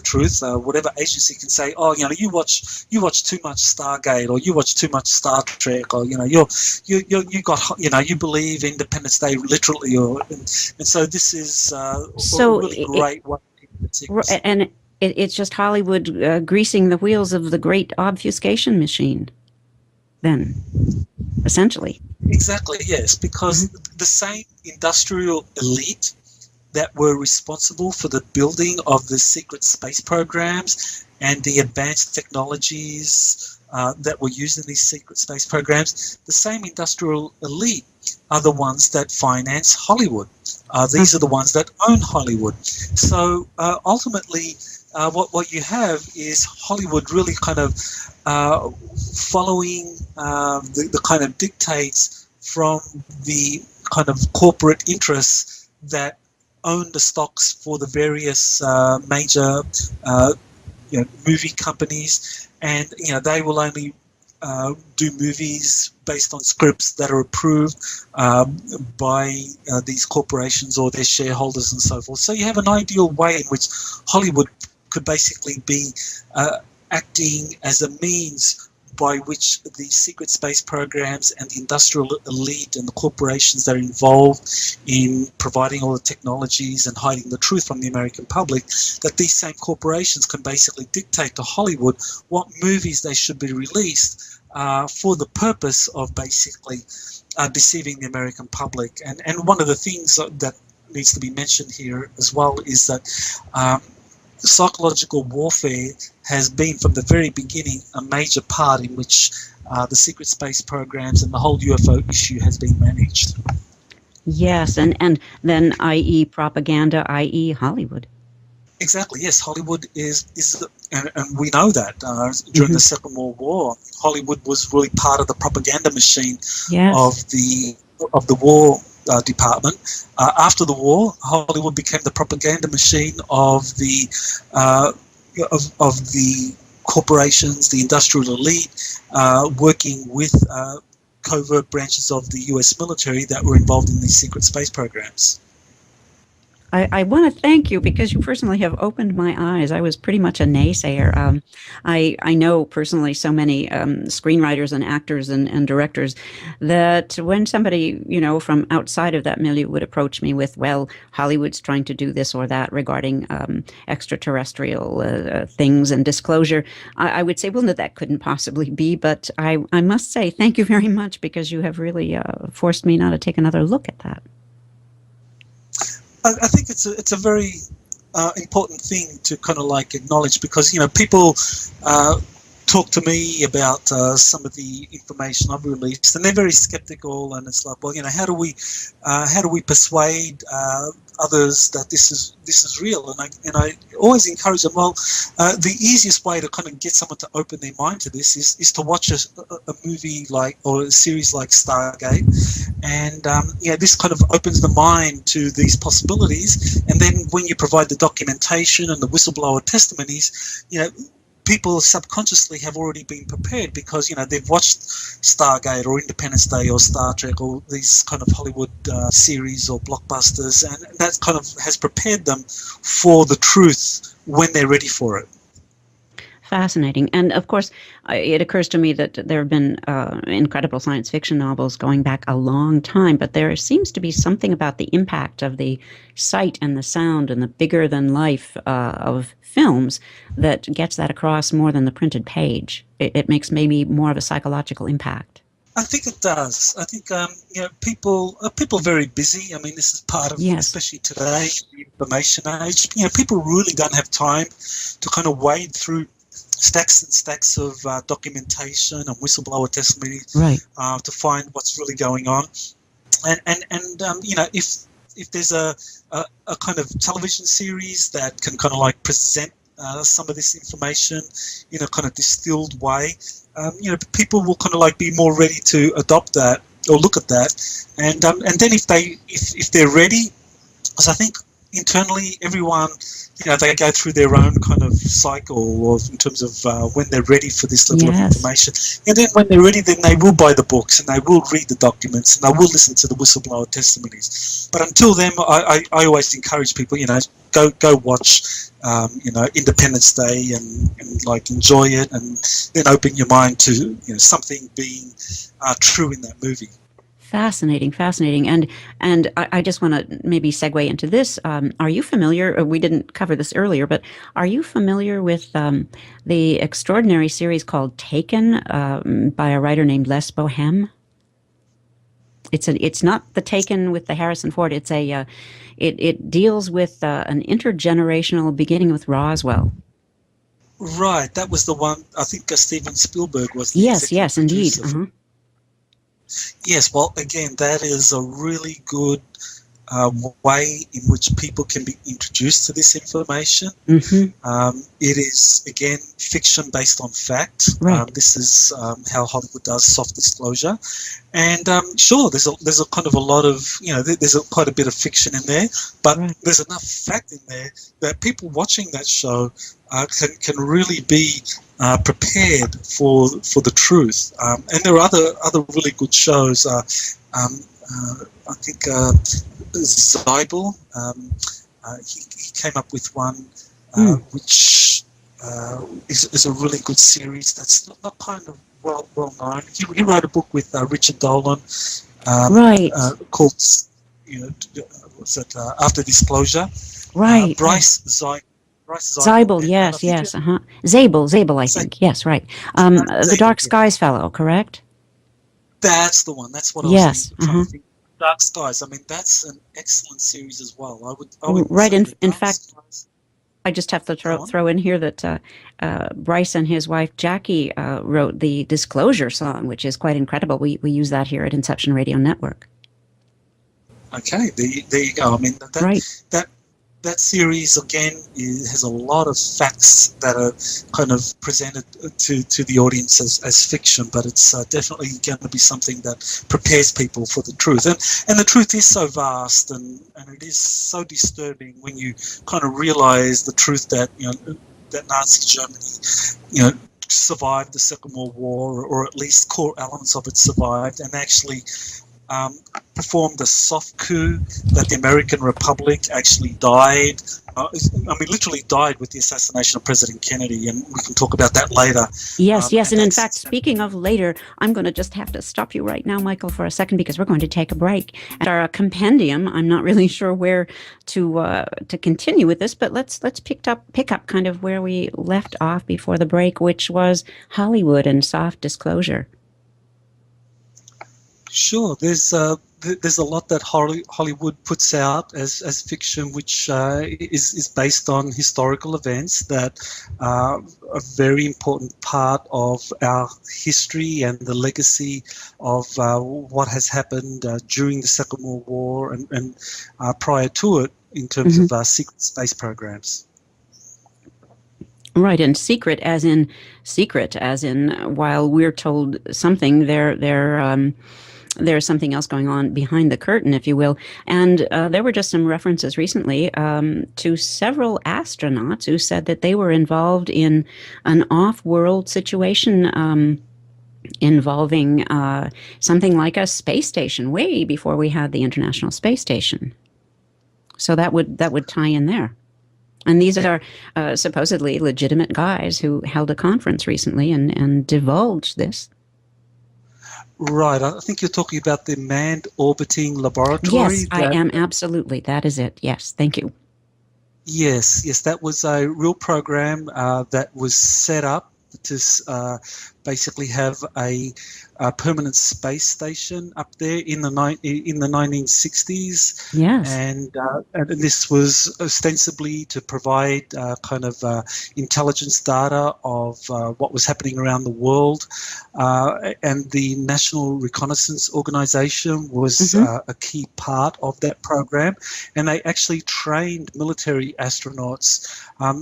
truth, whatever agency can say, oh, you watch too much Stargate, or you watch too much Star Trek, or you believe Independence Day literally, and so this is a really great way to keep it secret. And it's just Hollywood greasing the wheels of the great obfuscation machine. Then, essentially. Exactly, yes, because the same industrial elite that were responsible for the building of the secret space programs and the advanced technologies that were used in these secret space programs, the same industrial elite are the ones that finance Hollywood. These are the ones that own Hollywood. So ultimately, what you have is Hollywood really kind of following the kind of dictates from the kind of corporate interests that own the stocks for the various major movie companies, and they will only do movies based on scripts that are approved by these corporations or their shareholders and so forth. So you have an ideal way in which Hollywood could basically be acting as a means by which the secret space programs and the industrial elite and the corporations that are involved in providing all the technologies and hiding the truth from the American public, that these same corporations can basically dictate to Hollywood what movies they should be released for the purpose of basically deceiving the American public. And one of the things that needs to be mentioned here as well is that psychological warfare has been from the very beginning a major part in which the secret space programs and the whole UFO issue has been managed. Yes, and then i.e. propaganda, i.e. Hollywood. Exactly, yes. Hollywood is and we know that during the Second World War, Hollywood was really part of the propaganda machine of the war department. After the war, Hollywood became the propaganda machine of the corporations, the industrial elite, working with covert branches of the U.S. military that were involved in these secret space programs. I want to thank you because you personally have opened my eyes. I was pretty much a naysayer. I know personally so many screenwriters and actors and directors that when somebody, from outside of that milieu would approach me with, well, Hollywood's trying to do this or that regarding extraterrestrial things and disclosure, I would say, well, no, that couldn't possibly be. But I must say thank you very much because you have really forced me now to take another look at that. I think it's a very important thing to kind of acknowledge because people talk to me about some of the information I've released, and they're very skeptical. And it's like, well, how do we persuade others that this is real? And I always encourage them. Well, the easiest way to kind of get someone to open their mind to this is to watch a movie or a series like Stargate, and this kind of opens the mind to these possibilities. And then when you provide the documentation and the whistleblower testimonies, people subconsciously have already been prepared because they've watched Stargate or Independence Day or Star Trek or these kind of Hollywood series or blockbusters, and that kind of has prepared them for the truth when they're ready for it. Fascinating. And of course, it occurs to me that there have been incredible science fiction novels going back a long time, but there seems to be something about the impact of the sight and the sound and the bigger than life of films that gets that across more than the printed page. It makes maybe more of a psychological impact. I think it does. I think people are very busy. I mean, this is part of, especially today, the information age. People really don't have time to kind of wade through stacks and stacks of documentation and whistleblower testimony to find what's really going on. And if there's a kind of television series that can kind of present some of this information in a kind of distilled way, people will kind of be more ready to adopt that or look at that, and then if they're ready, because I think internally everyone, they go through their own kind of cycle of in terms of when they're ready for this level of information, and then when they're ready, then they will buy the books and they will read the documents and they will listen to the whistleblower testimonies. But until then, I always encourage people, go watch Independence Day and enjoy it, and then open your mind to something being true in that movie. Fascinating. And I just want to maybe segue into this. Are you familiar, we didn't cover this earlier, but are you familiar with the extraordinary series called Taken by a writer named Les Boheme? It's not the Taken with the Harrison Ford. It's it deals with an intergenerational beginning with Roswell. Right, that was the one. I think Steven Spielberg was the yes, indeed. Yes, well, again, that is a really good way in which people can be introduced to this information. It is, again, fiction based on fact. Right. This is how Hollywood does soft disclosure. And sure, there's a kind of a lot of, there's quite a bit of fiction in there, but there's enough fact in there that people watching that show can really be prepared for the truth. And there are other really good shows. I think Zybel, he came up with one which is a really good series that's not kind of well known. He wrote a book with Richard Dolan called, what's it, After Disclosure. Bryce Zybel, yes. Zabel, I think. Yes, right. The Dark Skies fellow, correct? That's the one. That's what I was trying to think. Dark Skies. I mean, that's an excellent series as well. I would right. say In fact, I just have to throw in here that Bryce and his wife Jackie wrote the Disclosure song, which is quite incredible. We use that here at Inception Radio Network. Okay, there you go. I mean, that series, again, has a lot of facts that are kind of presented to the audience as fiction, but it's definitely going to be something that prepares people for the truth. And the truth is so vast, and it is so disturbing when you kind of realize the truth that, that Nazi Germany, survived the Second World War, or at least core elements of it survived, and actually performed a soft coup, that the American Republic actually died. Literally died with the assassination of President Kennedy, and we can talk about that later. Yes, and in fact, speaking of later, I'm going to just have to stop you right now, Michael, for a second, because we're going to take a break. And our compendium, I'm not really sure where to continue with this, but let's pick up kind of where we left off before the break, which was Hollywood and soft disclosure. Sure, there's a lot that Hollywood puts out as fiction, which is based on historical events that are a very important part of our history and the legacy of what has happened during the Second World War and prior to it in terms of secret space programs. Right, and secret as in while we're told something, there's something else going on behind the curtain, if you will. And there were just some references recently to several astronauts who said that they were involved in an off-world situation involving something like a space station way before we had the International Space Station. So that would tie in there. And these are supposedly legitimate guys who held a conference recently and divulged this. Right, I think you're talking about the Manned Orbiting Laboratory. Yes, I am, absolutely. That is it. Yes, thank you. Yes, that was a real program that was set up to basically have a permanent space station up there in the 1960s. Yes, and this was ostensibly to provide kind of intelligence data of what was happening around the world. And the National Reconnaissance Organization was a key part of that program, and they actually trained military astronauts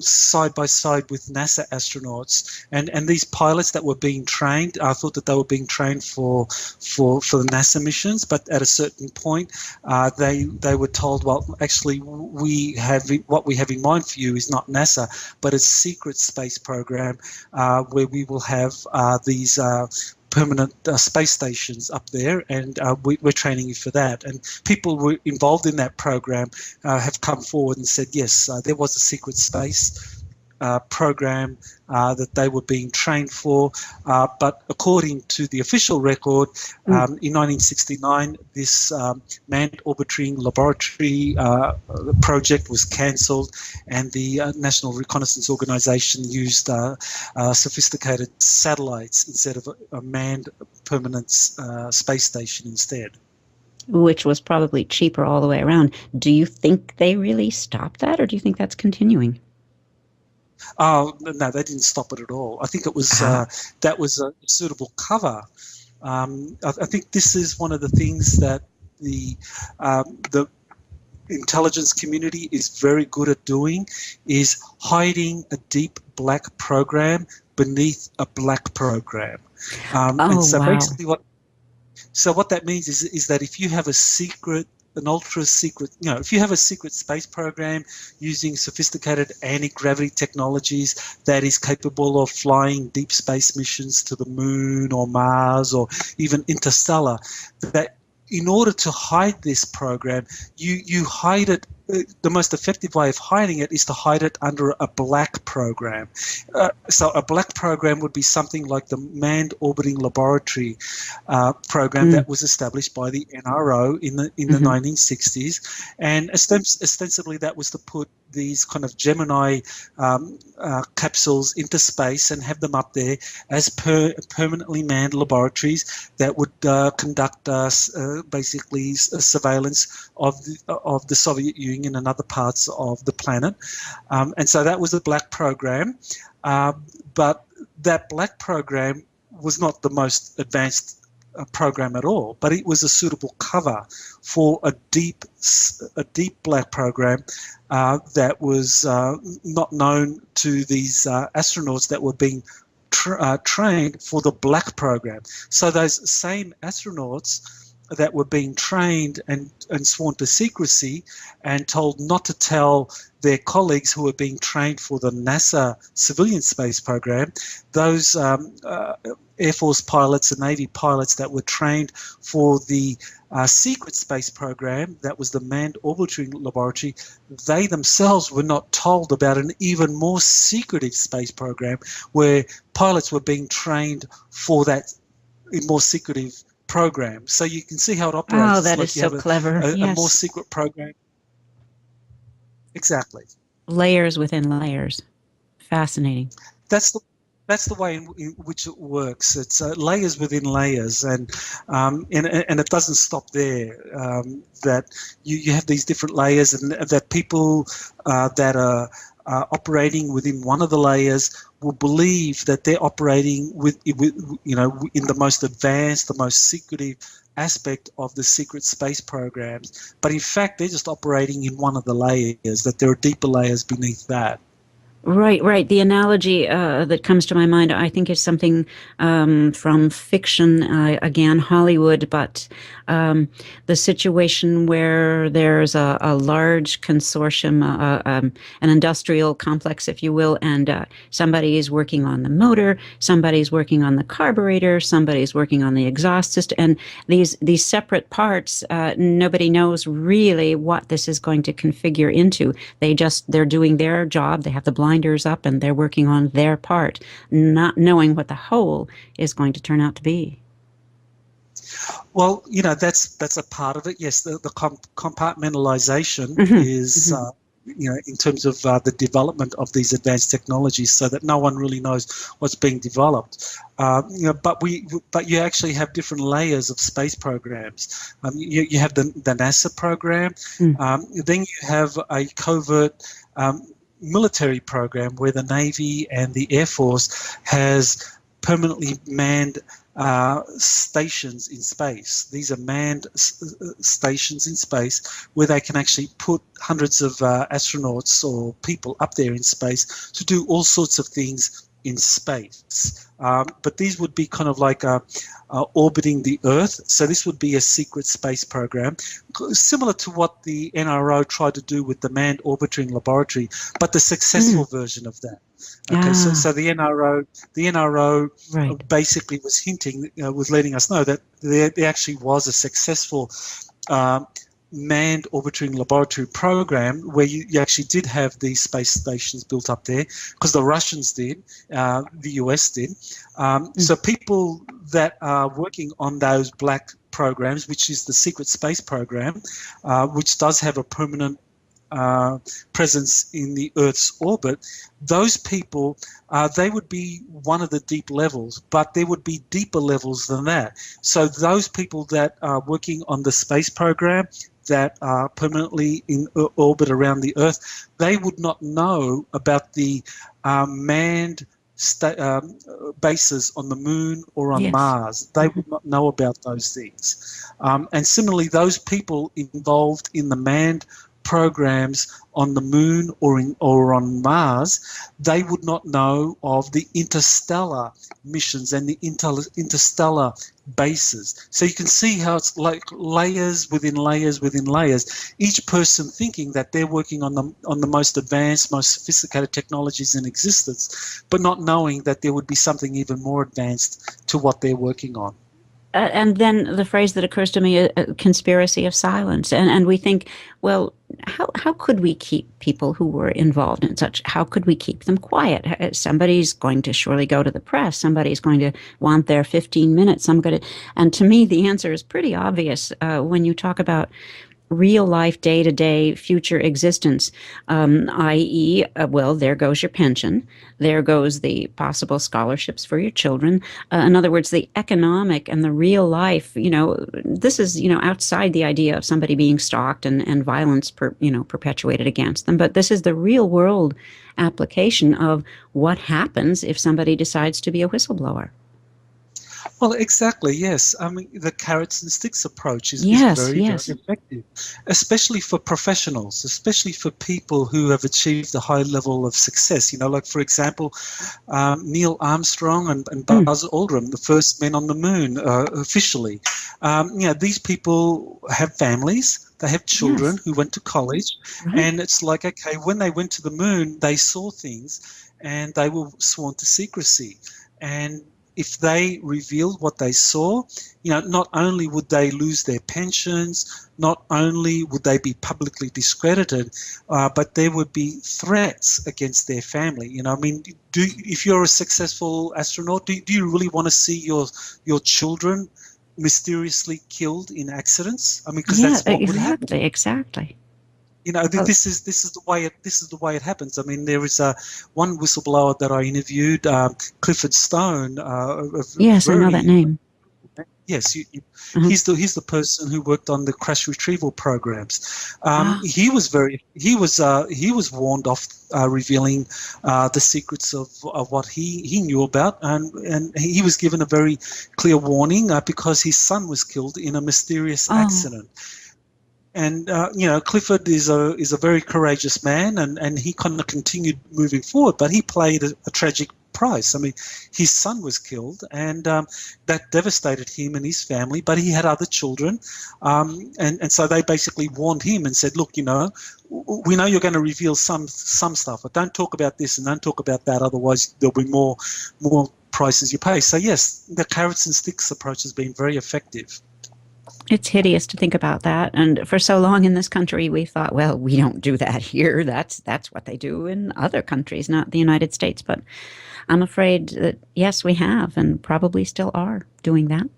side by side with NASA astronauts, and these pilots that were being trained, I thought that they were being trained for the NASA missions, but at a certain point they were told, well, actually what we have in mind for you is not NASA, but a secret space program where we will have these permanent space stations up there, and we're training you for that. And people who were involved in that program have come forward and said, yes, there was a secret space program that they were being trained for, but according to the official record, in 1969, this Manned Orbiting Laboratory project was cancelled, and the National Reconnaissance Organization used sophisticated satellites instead of a manned permanent space station instead. Which was probably cheaper all the way around. Do you think they really stopped that, or do you think that's continuing? Oh, no, they didn't stop it at all. I think it was that was a suitable cover. I think this is one of the things that the intelligence community is very good at doing is hiding a deep black program beneath a black program. And Oh, so wow. basically what that means is that if you have an ultra secret, if you have a secret space program using sophisticated anti-gravity technologies that is capable of flying deep space missions to the moon or Mars or even interstellar, that in order to hide this program, you hide it. The most effective way of hiding it is to hide it under a black program. So a black program would be something like the Manned Orbiting Laboratory program that was established by the NRO in the 1960s, and ostensibly that was to put these kind of Gemini capsules into space and have them up there as permanently manned laboratories that would conduct basically surveillance of the Soviet Union and other parts of the planet. And so that was the black program. But that black program was not the most advanced program at all, but it was a suitable cover for a deep black program that was not known to these astronauts that were being trained for the black program. So those same astronauts that were being trained and sworn to secrecy and told not to tell their colleagues who were being trained for the NASA civilian space program, those Air Force pilots and Navy pilots that were trained for the secret space program, that was the Manned Orbiting Laboratory, they themselves were not told about an even more secretive space program where pilots were being trained for that more secretive program. So you can see how it operates. Oh, that is so clever. A more secret program. Exactly. Layers within layers. Fascinating. That's the way in which it works. It's layers within layers, and it doesn't stop there. That you have these different layers, and that people that are operating within one of the layers will believe that they're operating with in the most advanced, the most secretive aspect of the secret space programs, but in fact they're just operating in one of the layers, that there are deeper layers beneath that. Right. The analogy that comes to my mind, I think, is something from fiction, again, Hollywood, but the situation where there's a large consortium, an industrial complex, if you will, and somebody is working on the motor, somebody's working on the carburetor, somebody's working on the exhaust system, and these separate parts, nobody knows really what this is going to configure into. They're doing their job, they have the blinders up, and they're working on their part, not knowing what the whole is going to turn out to be. Well, that's a part of it. Yes, the compartmentalization is, in terms of the development of these advanced technologies, so that no one really knows what's being developed. But you actually have different layers of space programs. You have the NASA program. Then you have a covert military program where the Navy and the Air Force has permanently manned stations in space. These are manned stations in space where they can actually put hundreds of astronauts or people up there in space to do all sorts of things in space. But these would be kind of like orbiting the Earth. So this would be a secret space program, similar to what the NRO tried to do with the Manned Orbiting Laboratory, but the successful version of that. Okay, so the NRO Right. basically was hinting, was letting us know that there actually was a successful Manned Orbiting Laboratory program where you actually did have these space stations built up there, because the Russians did, the US did. So people that are working on those black programs, which is the secret space program, which does have a permanent presence in the Earth's orbit, those people, they would be one of the deep levels, but there would be deeper levels than that. So those people that are working on the space program that are permanently in orbit around the Earth, they would not know about the manned bases on the Moon or on Mars. They would not know about those things. And similarly, those people involved in the Manned programs on the moon or on Mars, they would not know of the interstellar missions and the interstellar bases. So you can see how it's like layers within layers within layers. Each person thinking that they're working on the most advanced, most sophisticated technologies in existence, but not knowing that there would be something even more advanced to what they're working on. And then the phrase that occurs to me, a conspiracy of silence. And we think, well, how could we keep people who were involved in such, how could we keep them quiet? Somebody's going to surely go to the press. Somebody's going to want their 15 minutes. And to me, the answer is pretty obvious when you talk about real life, day-to-day future existence, i.e., well, there goes your pension, there goes the possible scholarships for your children. In other words, the economic and the real life, this is, outside the idea of somebody being stalked and violence, perpetuated against them. But this is the real world application of what happens if somebody decides to be a whistleblower. Well, exactly, yes. I mean, the carrots and sticks approach is very effective, especially for professionals, especially for people who have achieved a high level of success. Like, for example, Neil Armstrong and Buzz Aldrin, the first men on the moon officially. These people have families. They have children who went to college. Right. And it's like, okay, when they went to the moon, they saw things and they were sworn to secrecy. And if they revealed what they saw, not only would they lose their pensions, not only would they be publicly discredited, but there would be threats against their family. If you're a successful astronaut, do you really want to see your children mysteriously killed in accidents? I mean, because that's what would happen. Exactly. This is the way it happens. I mean, there is one whistleblower that I interviewed, Clifford Stone. Yes, I know that name. Yes, he's the person who worked on the crash retrieval programs. He was warned off revealing the secrets of what he knew about, and he was given a very clear warning because his son was killed in a mysterious accident. And Clifford is a very courageous man, and he kind of continued moving forward, but he paid a tragic price. I mean, his son was killed, and that devastated him and his family. But he had other children, and so they basically warned him and said, "Look, we know you're going to reveal some stuff, but don't talk about this and don't talk about that. Otherwise, there'll be more prices you pay." So yes, the carrots and sticks approach has been very effective. It's hideous to think about that. And for so long in this country, we thought, well, we don't do that here. That's what they do in other countries, not the United States. But I'm afraid that, yes, we have and probably still are doing that.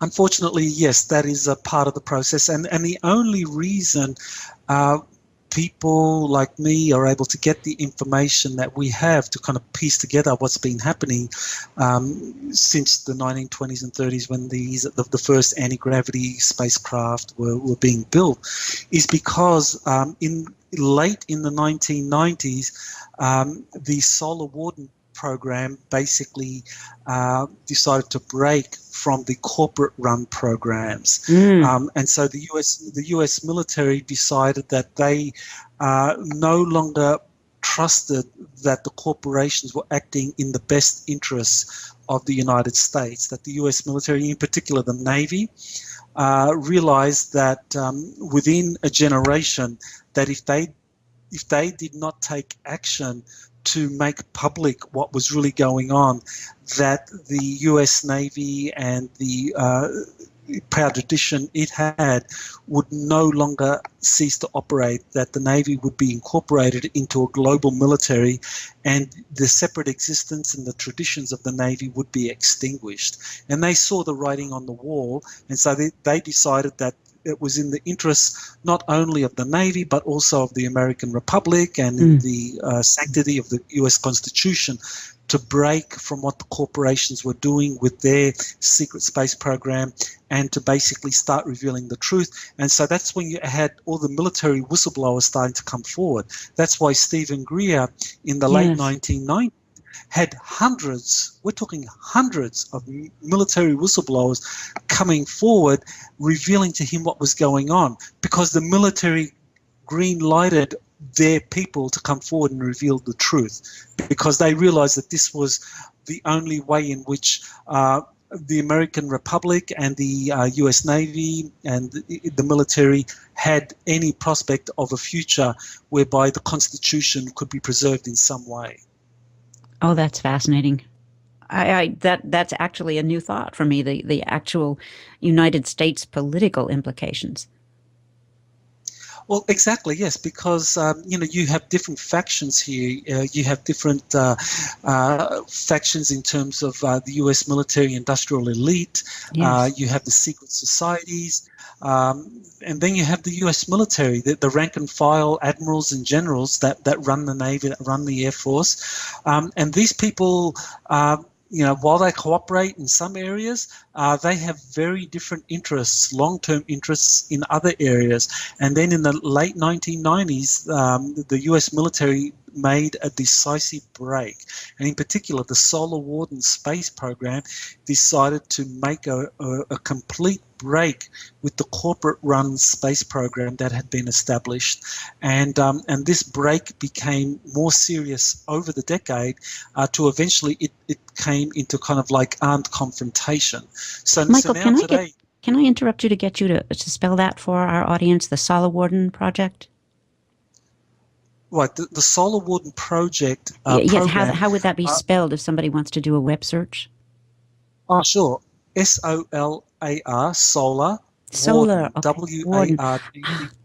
Unfortunately, yes, that is a part of the process. And the only reason people like me are able to get the information that we have to kind of piece together what's been happening since the 1920s and 30s when the first anti-gravity spacecraft were being built is because late in the 1990s, the Solar Warden program basically decided to break from the corporate-run programs, and so the US military decided that they no longer trusted that the corporations were acting in the best interests of the United States. That the US military, in particular the Navy, realized that within a generation, that if they did not take action to make public what was really going on, that the US Navy and the proud tradition it had would no longer cease to operate, that the Navy would be incorporated into a global military and the separate existence and the traditions of the Navy would be extinguished. And they saw the writing on the wall, and so they decided that it was in the interests not only of the Navy but also of the American Republic and the sanctity of the US Constitution to break from what the corporations were doing with their secret space program and to basically start revealing the truth. And so that's when you had all the military whistleblowers starting to come forward. That's why Stephen Greer in the late 1990s had hundreds, we're talking hundreds of military whistleblowers coming forward, revealing to him what was going on, because the military green-lighted their people to come forward and reveal the truth, because they realized that this was the only way in which the American Republic and the US Navy and the military had any prospect of a future whereby the Constitution could be preserved in some way. Oh, that's fascinating. That's actually a new thought for me, the actual United States political implications. Well, exactly, yes, because you have different factions here. You have different factions in terms of the U.S. military-industrial elite. Yes. You have the secret societies, and then you have the U.S. military, the rank-and-file admirals and generals that run the Navy, that run the Air Force, and these people. While they cooperate in some areas, they have very different interests, long-term interests in other areas. And then in the late 1990s, the US military made a decisive break. And in particular, the Solar Warden space program decided to make a complete break with the corporate-run space program that had been established. And this break became more serious over the decade to eventually it came into kind of like armed confrontation. So, Michael, so now today... Can I interrupt you to get you to spell that for our audience, the Solar Warden Project? Right, the Solar Warden Project yes, program... how would that be spelled if somebody wants to do a web search? Oh, sure. SOLAR, Solar. Solar, Warden, okay. WARD.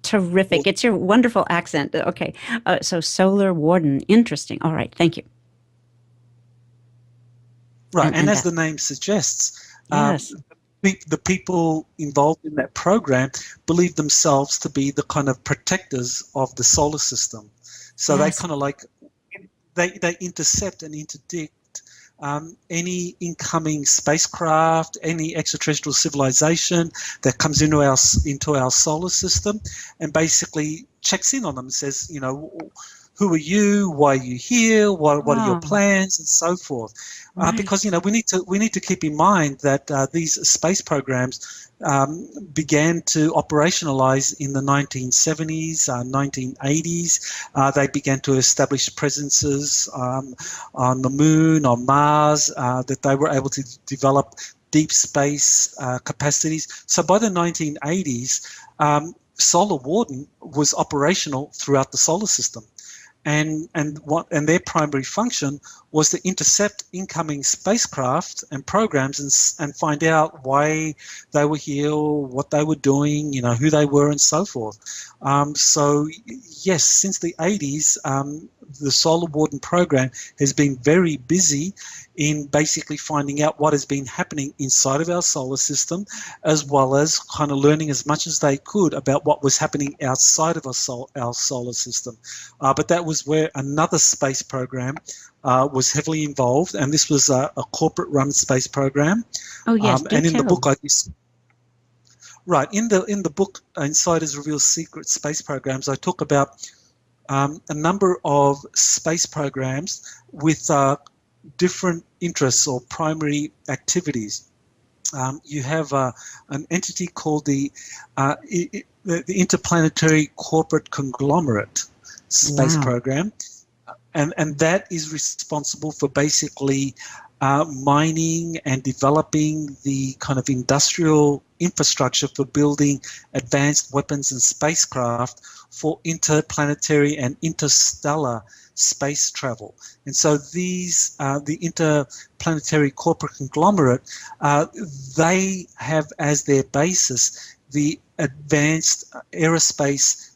Terrific. Warden. It's your wonderful accent. Okay, so Solar Warden. Interesting. All right, thank you. Right, and as the name suggests, yes. The people involved in that program believe themselves to be the kind of protectors of the solar system. So yes. they kind of like, they intercept and interdict any incoming spacecraft, any extraterrestrial civilization that comes into our solar system, and basically checks in on them and says, who are you? Why are you here? What are your plans, and so forth? Right. Because we need to keep in mind that these space programs began to operationalize in the 1970s, 1980s. They began to establish presences on the moon, on Mars, that they were able to develop deep space capacities. So by the 1980s, Solar Warden was operational throughout the solar system. And their primary function was to intercept incoming spacecraft and programs and find out why they were here, what they were doing, who they were, and so forth. So yes, since the 80s, the Solar Warden program has been very busy in basically finding out what has been happening inside of our solar system, as well as kind of learning as much as they could about what was happening outside of our solar system. But that was where another space program was heavily involved, and this was a corporate-run space program. Oh yes, and in the book, in the book, Insiders Reveal Secret Space Programs, I talk about a number of space programs with different interests or primary activities. You have an entity called the Interplanetary Corporate Conglomerate Space Program, and that is responsible for basically mining and developing the kind of industrial infrastructure for building advanced weapons and spacecraft for interplanetary and interstellar space travel. And so these, the Interplanetary Corporate Conglomerate, they have as their basis the advanced aerospace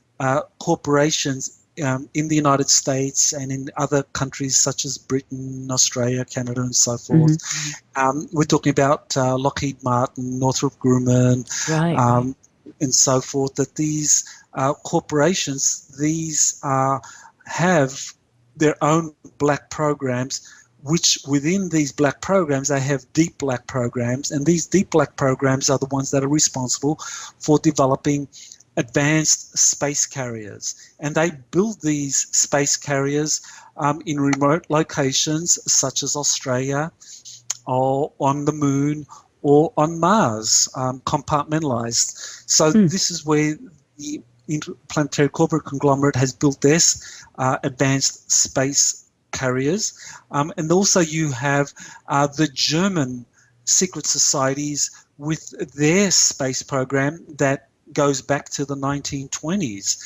corporations in the United States and in other countries such as Britain, Australia, Canada, and so forth. We're talking about Lockheed Martin, Northrop Grumman, and so forth, that these corporations, have their own black programs, which within these black programs, they have deep black programs, and these deep black programs are the ones that are responsible for developing advanced space carriers. And they build these space carriers in remote locations such as Australia or on the moon or on Mars, compartmentalized. So this is where the Interplanetary Corporate Conglomerate has built this advanced space carriers. And also you have the German secret societies with their space program that goes back to the 1920s,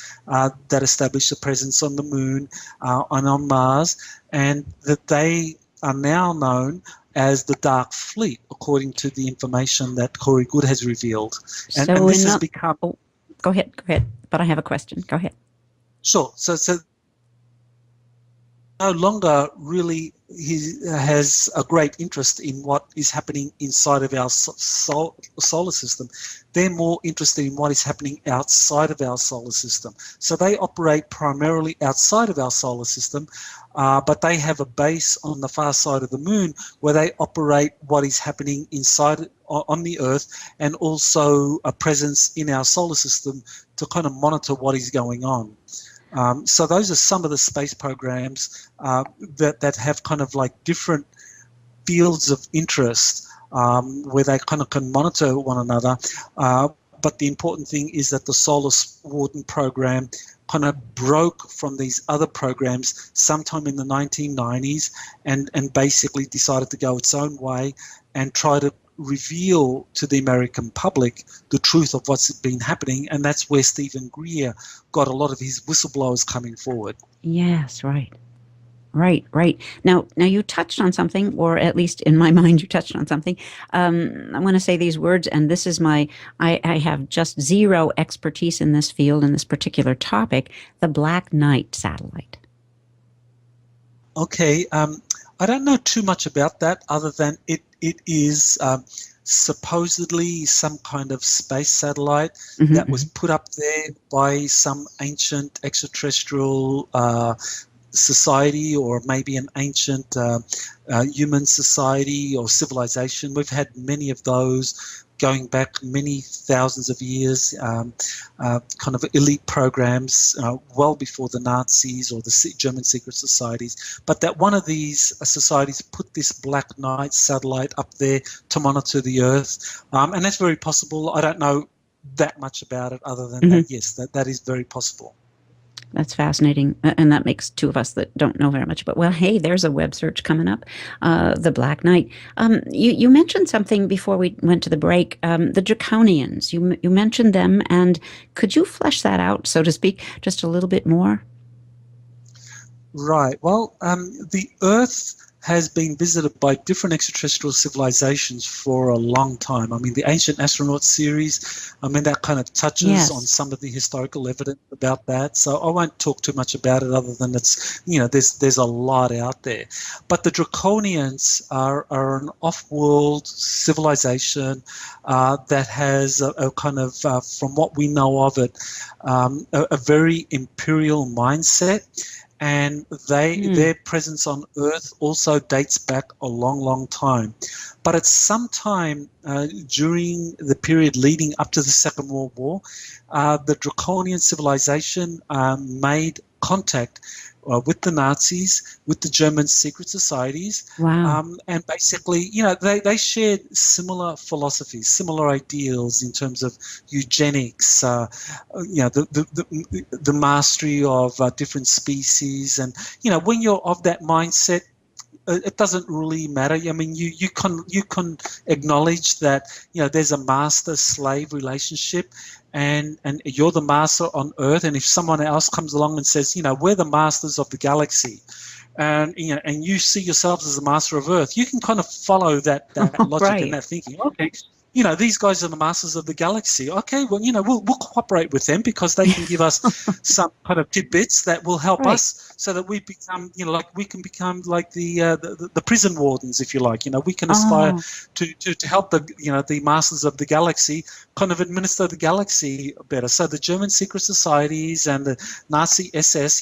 that established a presence on the moon and on Mars, and that they are now known as the Dark Fleet, according to the information that Corey Good has revealed. And this has become... Oh, go ahead. But I have a question. Go ahead. Sure. So no longer really he has a great interest in what is happening inside of our solar system. They're more interested in what is happening outside of our solar system. So they operate primarily outside of our solar system, but they have a base on the far side of the moon where they operate what is happening inside on the Earth, and also a presence in our solar system to kind of monitor what is going on. So those are some of the space programs that have kind of like different fields of interest where they kind of can monitor one another. But the important thing is that the Solar Warden program kind of broke from these other programs sometime in the 1990s and basically decided to go its own way and try to reveal to the American public the truth of what's been happening. And that's where Stephen Greer got a lot of his whistleblowers coming forward. Yes, right. Now you touched on something, or at least in my mind you touched on something. I want to say these words, and this is I have just zero expertise in this field, in this particular topic, the Black Knight satellite. Okay, I don't know too much about that other than it is supposedly some kind of space satellite that was put up there by some ancient extraterrestrial society, or maybe an ancient human society or civilization. We've had many of those going back many thousands of years, kind of elite programs well before the Nazis or the German secret societies. But that one of these societies put this Black Knight satellite up there to monitor the Earth. And that's very possible. I don't know that much about it other than that, yes, that is very possible. That's fascinating, and that makes two of us that don't know very much. But, well, hey, there's a web search coming up, the Black Knight. You mentioned something before we went to the break, the Draconians. You mentioned them, and could you flesh that out, so to speak, just a little bit more? Right. Well, the Earth has been visited by different extraterrestrial civilizations for a long time. I mean, the Ancient Astronaut series, I mean, that kind of touches on some of the historical evidence about that. So I won't talk too much about it other than it's, there's a lot out there. But the Draconians are an off-world civilization that has a kind of, from what we know of it, a very imperial mindset. And their presence on Earth also dates back a long, long time. But at some time during the period leading up to the Second World War, the Draconian civilization made contact with the Nazis, with the German secret societies. Wow. And basically, they shared similar philosophies, similar ideals in terms of eugenics, the mastery of different species. And, when you're of that mindset, it doesn't really matter. I mean, you can acknowledge that, there's a master-slave relationship, and you're the master on Earth, and if someone else comes along and says, we're the masters of the galaxy, and you see yourselves as the master of Earth, you can kind of follow that logic and that thinking. Okay, these guys are the masters of the galaxy. Okay, well, we'll cooperate with them because they can give us some kind of tidbits that will help us, so that we become, we can become like the prison wardens, if you like. We can aspire to help the masters of the galaxy kind of administer the galaxy better. So the German secret societies and the Nazi SS,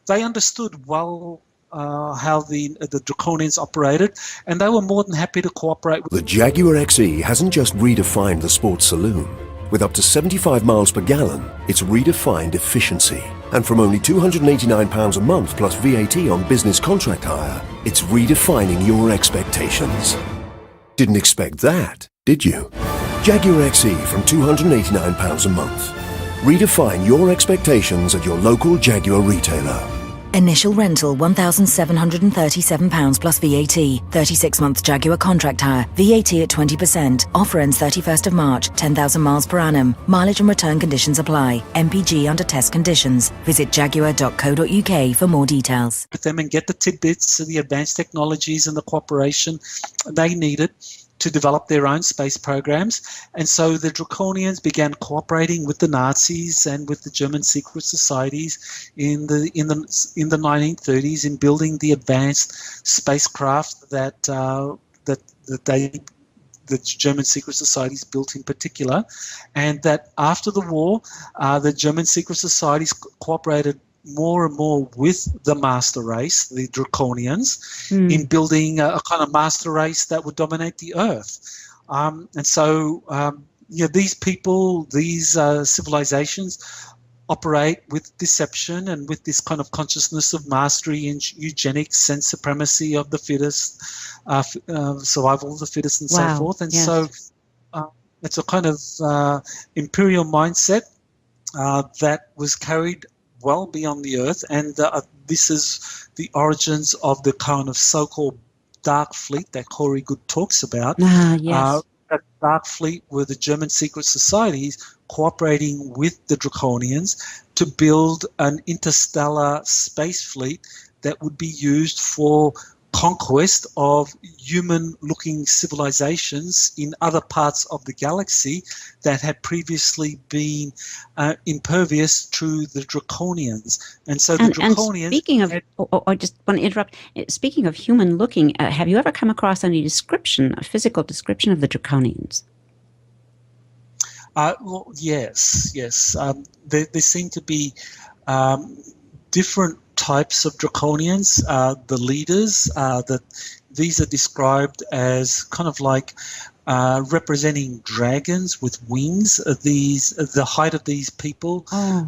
they understood well how the Draconians operated, and they were more than happy to cooperate. The Jaguar XE hasn't just redefined the sports saloon. With up to 75 miles per gallon, it's redefined efficiency. And from only £289 a month plus VAT on business contract hire, it's redefining your expectations. Didn't expect that, did you? Jaguar XE from £289 a month. Redefine your expectations at your local Jaguar retailer. Initial rental £1,737 plus VAT. 36 months Jaguar contract hire. VAT at 20%. Offer ends 31st of March. 10,000 miles per annum. Mileage and return conditions apply. MPG under test conditions. Visit jaguar.co.uk for more details. With them and get the tidbits and the advanced technologies and the cooperation they needed to develop their own space programs. And so the Draconians began cooperating with the Nazis and with the German secret societies in the 1930s in building the advanced spacecraft that the German secret societies built in particular, and that after the war, the German secret societies cooperated more and more with the master race, the Draconians, in building a kind of master race that would dominate the Earth. And so, these people, these civilizations operate with deception and with this kind of consciousness of mastery and eugenics and supremacy of the fittest, survival of the fittest and so forth. And so it's a kind of imperial mindset that was carried well beyond the Earth, and this is the origins of the kind of so-called Dark Fleet that Corey Good talks about. Yes. That Dark Fleet were the German secret societies cooperating with the Draconians to build an interstellar space fleet that would be used for conquest of human-looking civilizations in other parts of the galaxy that had previously been impervious to the Draconians. And so the Draconians... And speaking of... I just want to interrupt. Speaking of human-looking, have you ever come across any description, a physical description of the Draconians? Well, yes. There seem to be different types of Draconians. The leaders, that these are described as kind of like representing dragons with wings. The height of these people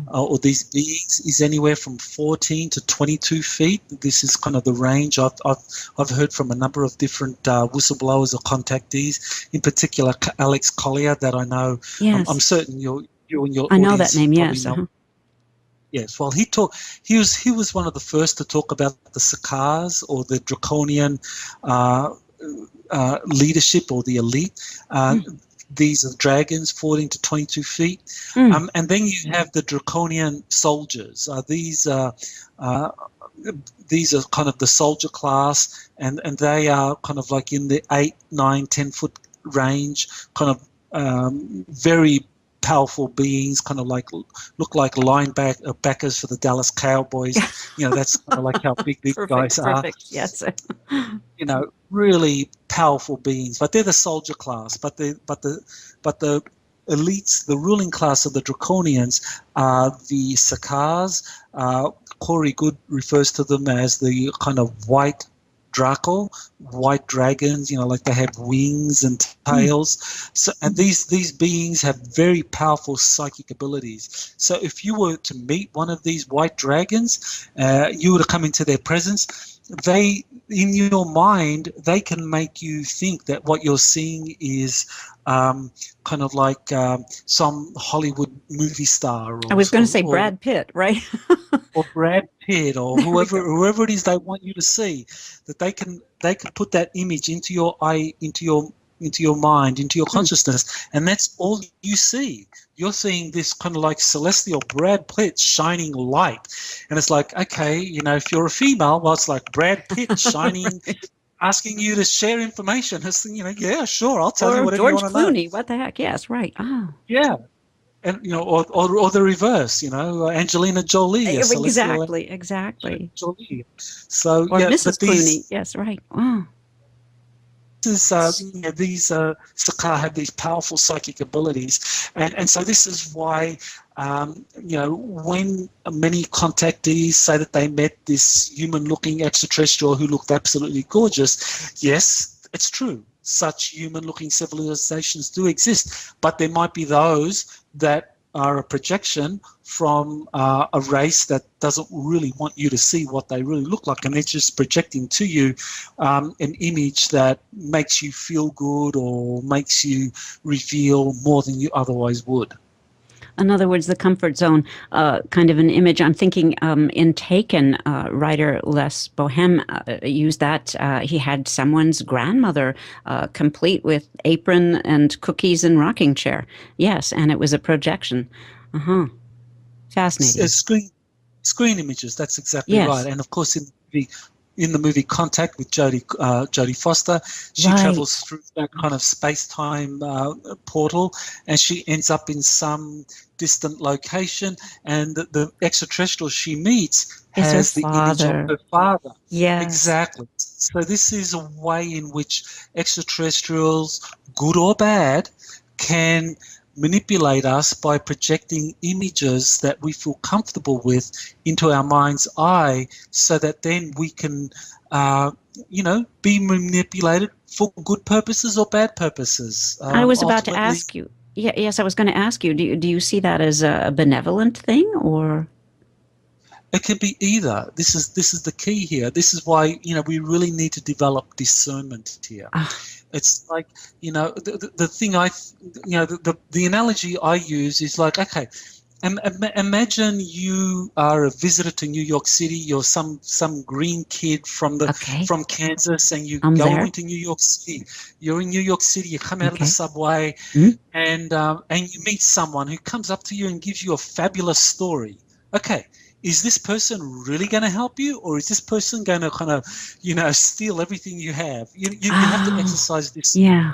or these beings is anywhere from 14 to 22 feet. This is kind of the range I've heard from a number of different whistleblowers or contactees, in particular Alex Collier, that I know. Yes. I'm certain you and your I know audience that name, yes. Yes, well, he was one of the first to talk about the Sakars, or the Draconian leadership, or the elite. These are dragons, 14 to 22 feet. And then you have the Draconian soldiers. These are kind of the soldier class, and they are kind of like in the 8, 9, 10-foot range, kind of very powerful beings, kind of like look like linebackers for the Dallas Cowboys. That's kind of like how big these guys are. Perfect. Yes. Really powerful beings. But they're the soldier class. But the elites, the ruling class of the Draconians, are the Sakars. Corey Good refers to them as the kind of white Draco, white dragons, like they have wings and tails. So, and these beings have very powerful psychic abilities. So if you were to meet one of these white dragons, you were to come into their presence, in your mind, they can make you think that what you're seeing is kind of like some Hollywood movie star. I was going to say Brad Pitt, right? Or Brad Pitt, or whoever it is they want you to see, that they can put that image into your eye, into your mind, into your consciousness, and that's all you see. You're seeing this kind of like celestial Brad Pitt shining light, and it's like, okay, if you're a female, well, it's like Brad Pitt shining, asking you to share information. It's, yeah, sure, I'll tell you whatever George you want to know. Clooney, what the heck? Yes, right. Yeah. And or the reverse, Angelina Jolie. Exactly. Jolie. So or Mrs. Clooney. Yes, right. Wow. These Sakar have these powerful psychic abilities, and so this is why when many contactees say that they met this human-looking extraterrestrial who looked absolutely gorgeous, yes, it's true. such human-looking civilizations do exist, but there might be those that are a projection from a race that doesn't really want you to see what they really look like, and they're just projecting to you an image that makes you feel good or makes you reveal more than you otherwise would. In other words, the comfort zone, kind of an image. I'm thinking in Taken, writer Les Bohem used that. He had someone's grandmother complete with apron and cookies and rocking chair. Yes, and it was a projection. Fascinating. Screen images, that's exactly Yes. right. And of course, in the movie Contact with Jodie Foster, she Right. travels through that kind of space-time portal, and she ends up in some distant location, and the extraterrestrial she meets Is her has the image of father. her father. Yes. Exactly. So this is a way in which extraterrestrials, good or bad, can manipulate us by projecting images that we feel comfortable with into our mind's eye, so that then we can, be manipulated for good purposes or bad purposes. I was about to Ultimately, ask you. Yes, I was going to ask you. Do you see that as a benevolent thing, or? it can be either. This is the key here. This is why we really need to develop discernment here. It's like the thing the analogy I use is like, okay, imagine you are a visitor to New York City. You're some green kid from Kansas, and you go into New York City. You're in New York City. You come out of the subway, and you meet someone who comes up to you and gives you a fabulous story. Okay. Is this person really going to help you, or is this person going to kind of, steal everything you have? You have to exercise this. Yeah.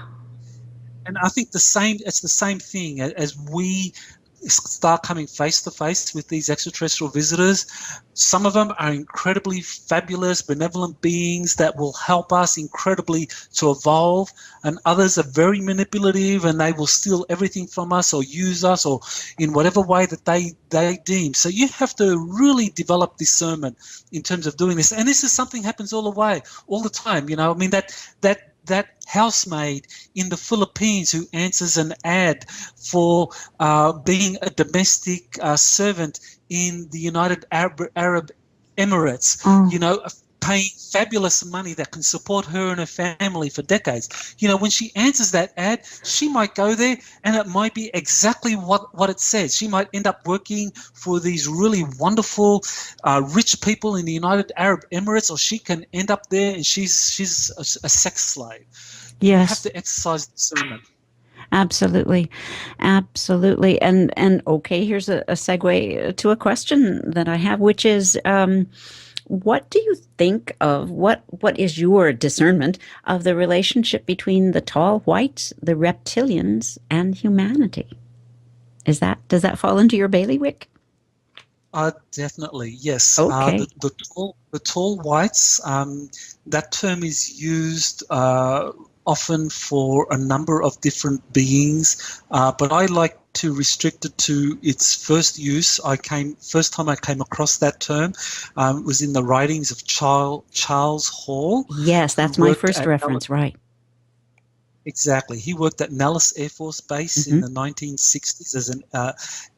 And I think it's the same thing as we start coming face to face with these extraterrestrial visitors. Some of them are incredibly fabulous, benevolent beings that will help us incredibly to evolve, and others are very manipulative and they will steal everything from us or use us or in whatever way that they deem. So you have to really develop discernment in terms of doing this. And this is something happens all the time. I mean, that housemaid in the Philippines who answers an ad for being a domestic servant in the United Arab Emirates, paying fabulous money that can support her and her family for decades. When she answers that ad, she might go there and it might be exactly what it says. She might end up working for these really wonderful, rich people in the United Arab Emirates, or she can end up there and she's a sex slave. Yes. You have to exercise discernment. Absolutely. Absolutely. And okay, here's a segue to a question that I have, which is, what do you think of, what is your discernment of the relationship between the tall whites, the reptilians, and humanity? Does that fall into your bailiwick? Definitely, yes. Okay. The tall whites, that term is used often for a number of different beings, but I like to restrict it to its first use. First time I came across that term was in the writings of Charles Hall. Yes, that's my first reference, right. Exactly. He worked at Nellis Air Force Base in the 1960s as an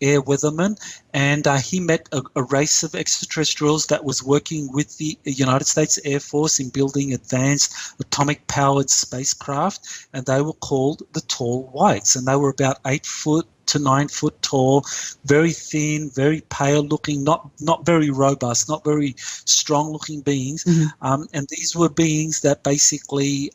air weatherman, and he met a race of extraterrestrials that was working with the United States Air Force in building advanced atomic-powered spacecraft, and they were called the Tall Whites, and they were about 8 foot to 9 foot tall, very thin, very pale looking, not very robust, not very strong looking beings. And these were beings that basically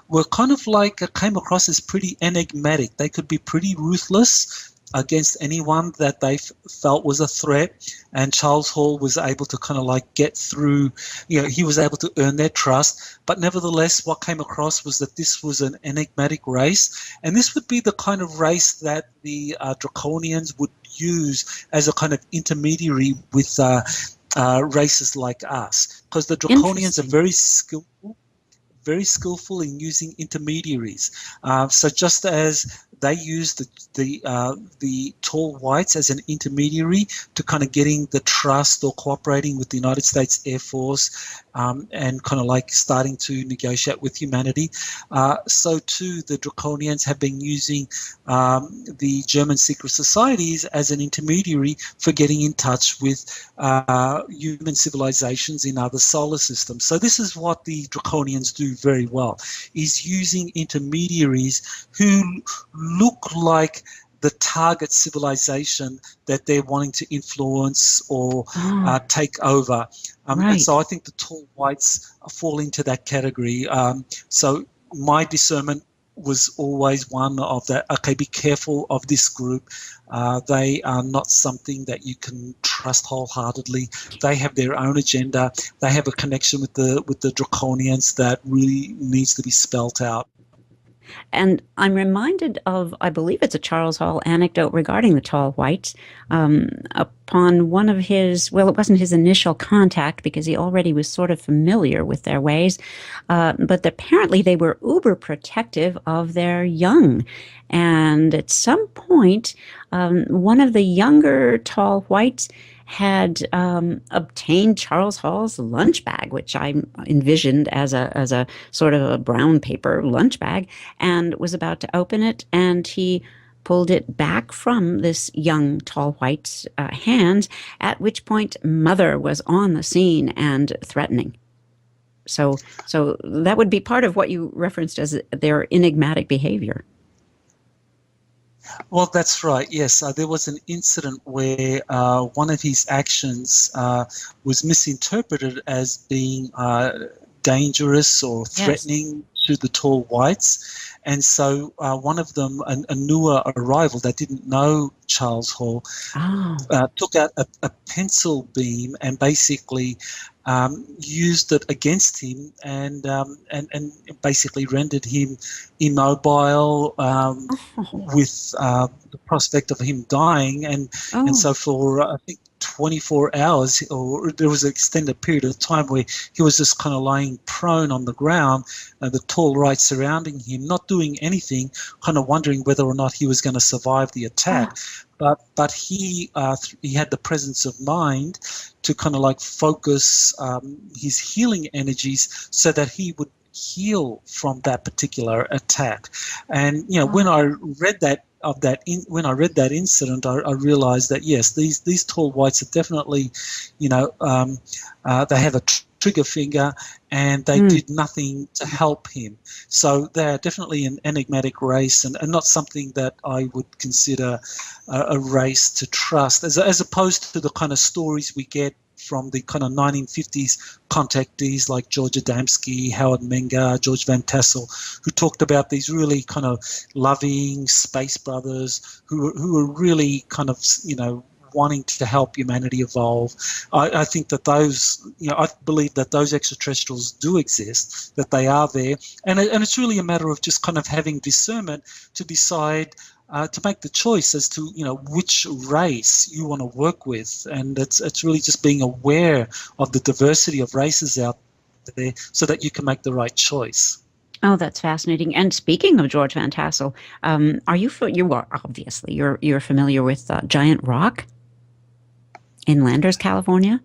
were kind of like, came across as pretty enigmatic. They could be pretty ruthless against anyone that they felt was a threat, and Charles Hall was able to kind of like get through, he was able to earn their trust. But nevertheless, what came across was that this was an enigmatic race, and this would be the kind of race that the Draconians would use as a kind of intermediary with races like us, because the Draconians are very skillful, very skillful in using intermediaries. So just as they use the tall whites as an intermediary to kind of getting the trust or cooperating with the United States Air Force, and kind of like starting to negotiate with humanity, so too the Draconians have been using the German secret societies as an intermediary for getting in touch with human civilizations in other solar systems. So this is what the Draconians do very well, is using intermediaries who look like the target civilization that they're wanting to influence or take over. Right. And so I think the tall whites fall into that category. So my discernment was always one of that, okay, be careful of this group. They are not something that you can trust wholeheartedly. They have their own agenda. They have a connection with the Draconians that really needs to be spelt out. And I'm reminded of, I believe it's a Charles Hall anecdote regarding the tall whites. Upon one of his, well, it wasn't his initial contact because he already was sort of familiar with their ways, but apparently they were uber protective of their young. And at some point, one of the younger tall whites had obtained Charles Hall's lunch bag, which I envisioned as a sort of a brown paper lunch bag, and was about to open it, and he pulled it back from this young tall white's hands, at which point Mother was on the scene and threatening. So that would be part of what you referenced as their enigmatic behavior. Well, that's right. Yes, there was an incident where one of his actions was misinterpreted as being dangerous or threatening to the tall whites. And so one of them, a newer arrival that didn't know Charles Hall, took out a pencil beam and basically used it against him and basically rendered him immobile with the prospect of him dying. And so for, I think, 24 hours, or there was an extended period of time where he was just kind of lying prone on the ground, the tall right surrounding him, not doing anything, kind of wondering whether or not he was going to survive the attack. But he had the presence of mind to kind of like focus his healing energies so that he would heal from that particular attack. And when I read that incident, I realized that yes, these tall whites are definitely, they have a trigger finger, and they did nothing to help him. So they're definitely an enigmatic race, and not something that I would consider a race to trust, as opposed to the kind of stories we get from the kind of 1950s contactees like George Adamski, Howard Menger, George Van Tassel, who talked about these really kind of loving space brothers who were really kind of, wanting to help humanity evolve. I think that those, I believe that those extraterrestrials do exist, that they are there, and it's really a matter of just kind of having discernment to decide to make the choice as to which race you want to work with, and it's really just being aware of the diversity of races out there so that you can make the right choice. Oh, that's fascinating. And speaking of George Van Tassel, are you obviously you're familiar with Giant Rock in Landers, California?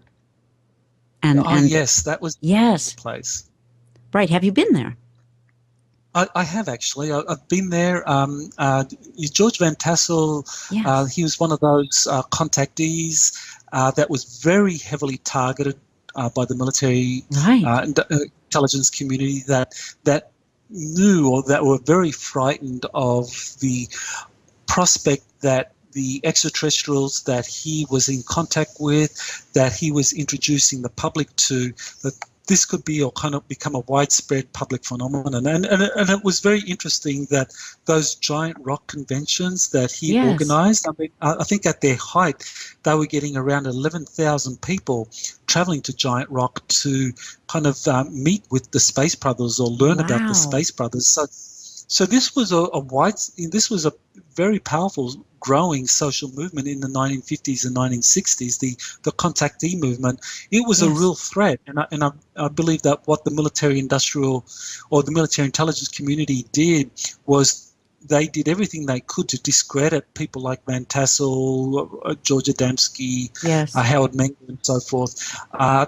And yes, that was the place. Right. Have you been there? I have actually. I've been there. George Van Tassel, he was one of those contactees that was very heavily targeted by the military intelligence community that knew, or that were very frightened of the prospect that the extraterrestrials that he was in contact with, that he was introducing the public to, that this could be or kind of become a widespread public phenomenon. And it was very interesting that those giant rock conventions that he organized, I mean, I think at their height, they were getting around 11,000 people traveling to Giant Rock to kind of meet with the Space Brothers or learn about the Space Brothers. So this was this was a very powerful growing social movement in the 1950s and 1960s, the contactee movement. It was a Yes. real threat, and I believe that what the military industrial or the military intelligence community did was they did everything they could to discredit people like Van Tassel, George Adamski, Yes. Howard Menger, and so forth,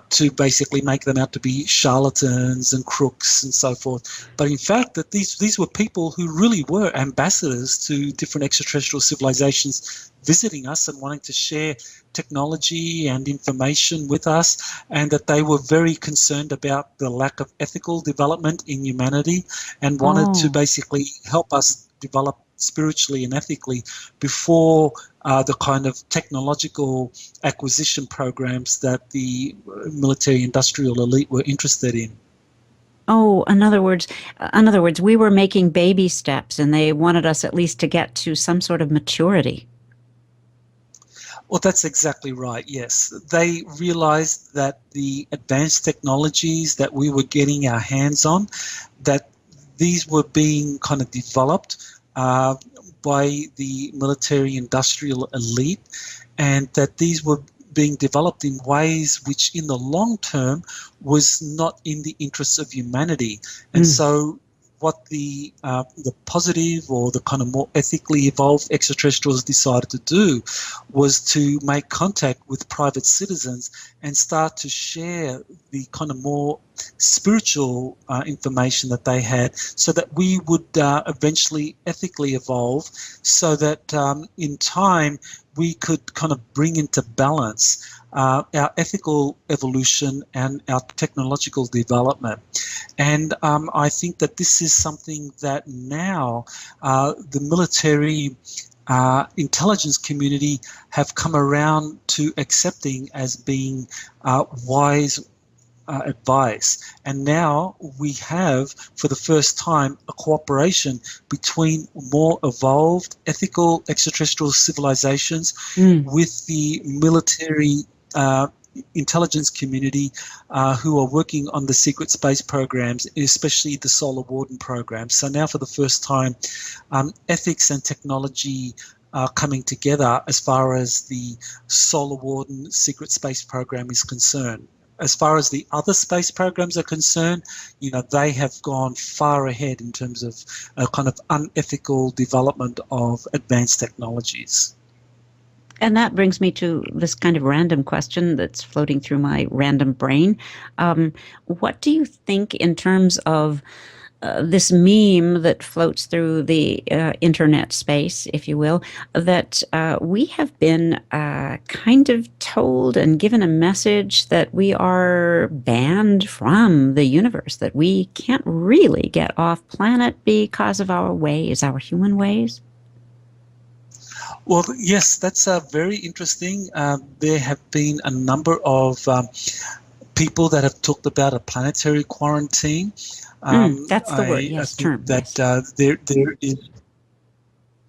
to basically make them out to be charlatans and crooks and so forth. But in fact, that these were people who really were ambassadors to different extraterrestrial civilizations visiting us and wanting to share technology and information with us, and that they were very concerned about the lack of ethical development in humanity and wanted to Oh. basically help us develop spiritually and ethically before the kind of technological acquisition programs that the military industrial elite were interested in. Oh, in other words, we were making baby steps, and they wanted us at least to get to some sort of maturity. Well, that's exactly right, yes. They realized that the advanced technologies that we were getting our hands on, that these were being kind of developed by the military industrial elite, and that these were being developed in ways which in the long term was not in the interests of humanity. And so what the positive or the kind of more ethically evolved extraterrestrials decided to do was to make contact with private citizens and start to share the kind of more spiritual information that they had, so that we would eventually ethically evolve, so that in time we could kind of bring into balance our ethical evolution and our technological development. And I think that this is something that now the military intelligence community have come around to accepting as being wise advice. And now we have, for the first time, a cooperation between more evolved ethical extraterrestrial civilizations with the military intelligence community who are working on the secret space programs, especially the Solar Warden program. So now for the first time, ethics and technology are coming together as far as the Solar Warden secret space program is concerned. As far as the other space programs are concerned, they have gone far ahead in terms of a kind of unethical development of advanced technologies. And that brings me to this kind of random question that's floating through my random brain. What do you think in terms of this meme that floats through the internet space, if you will, that we have been kind of told and given a message that we are banned from the universe, that we can't really get off planet because of our ways, our human ways? Well, yes, that's very interesting. There have been a number of people that have talked about a planetary quarantine. That's the word, yes, I think term. that Yes. there is,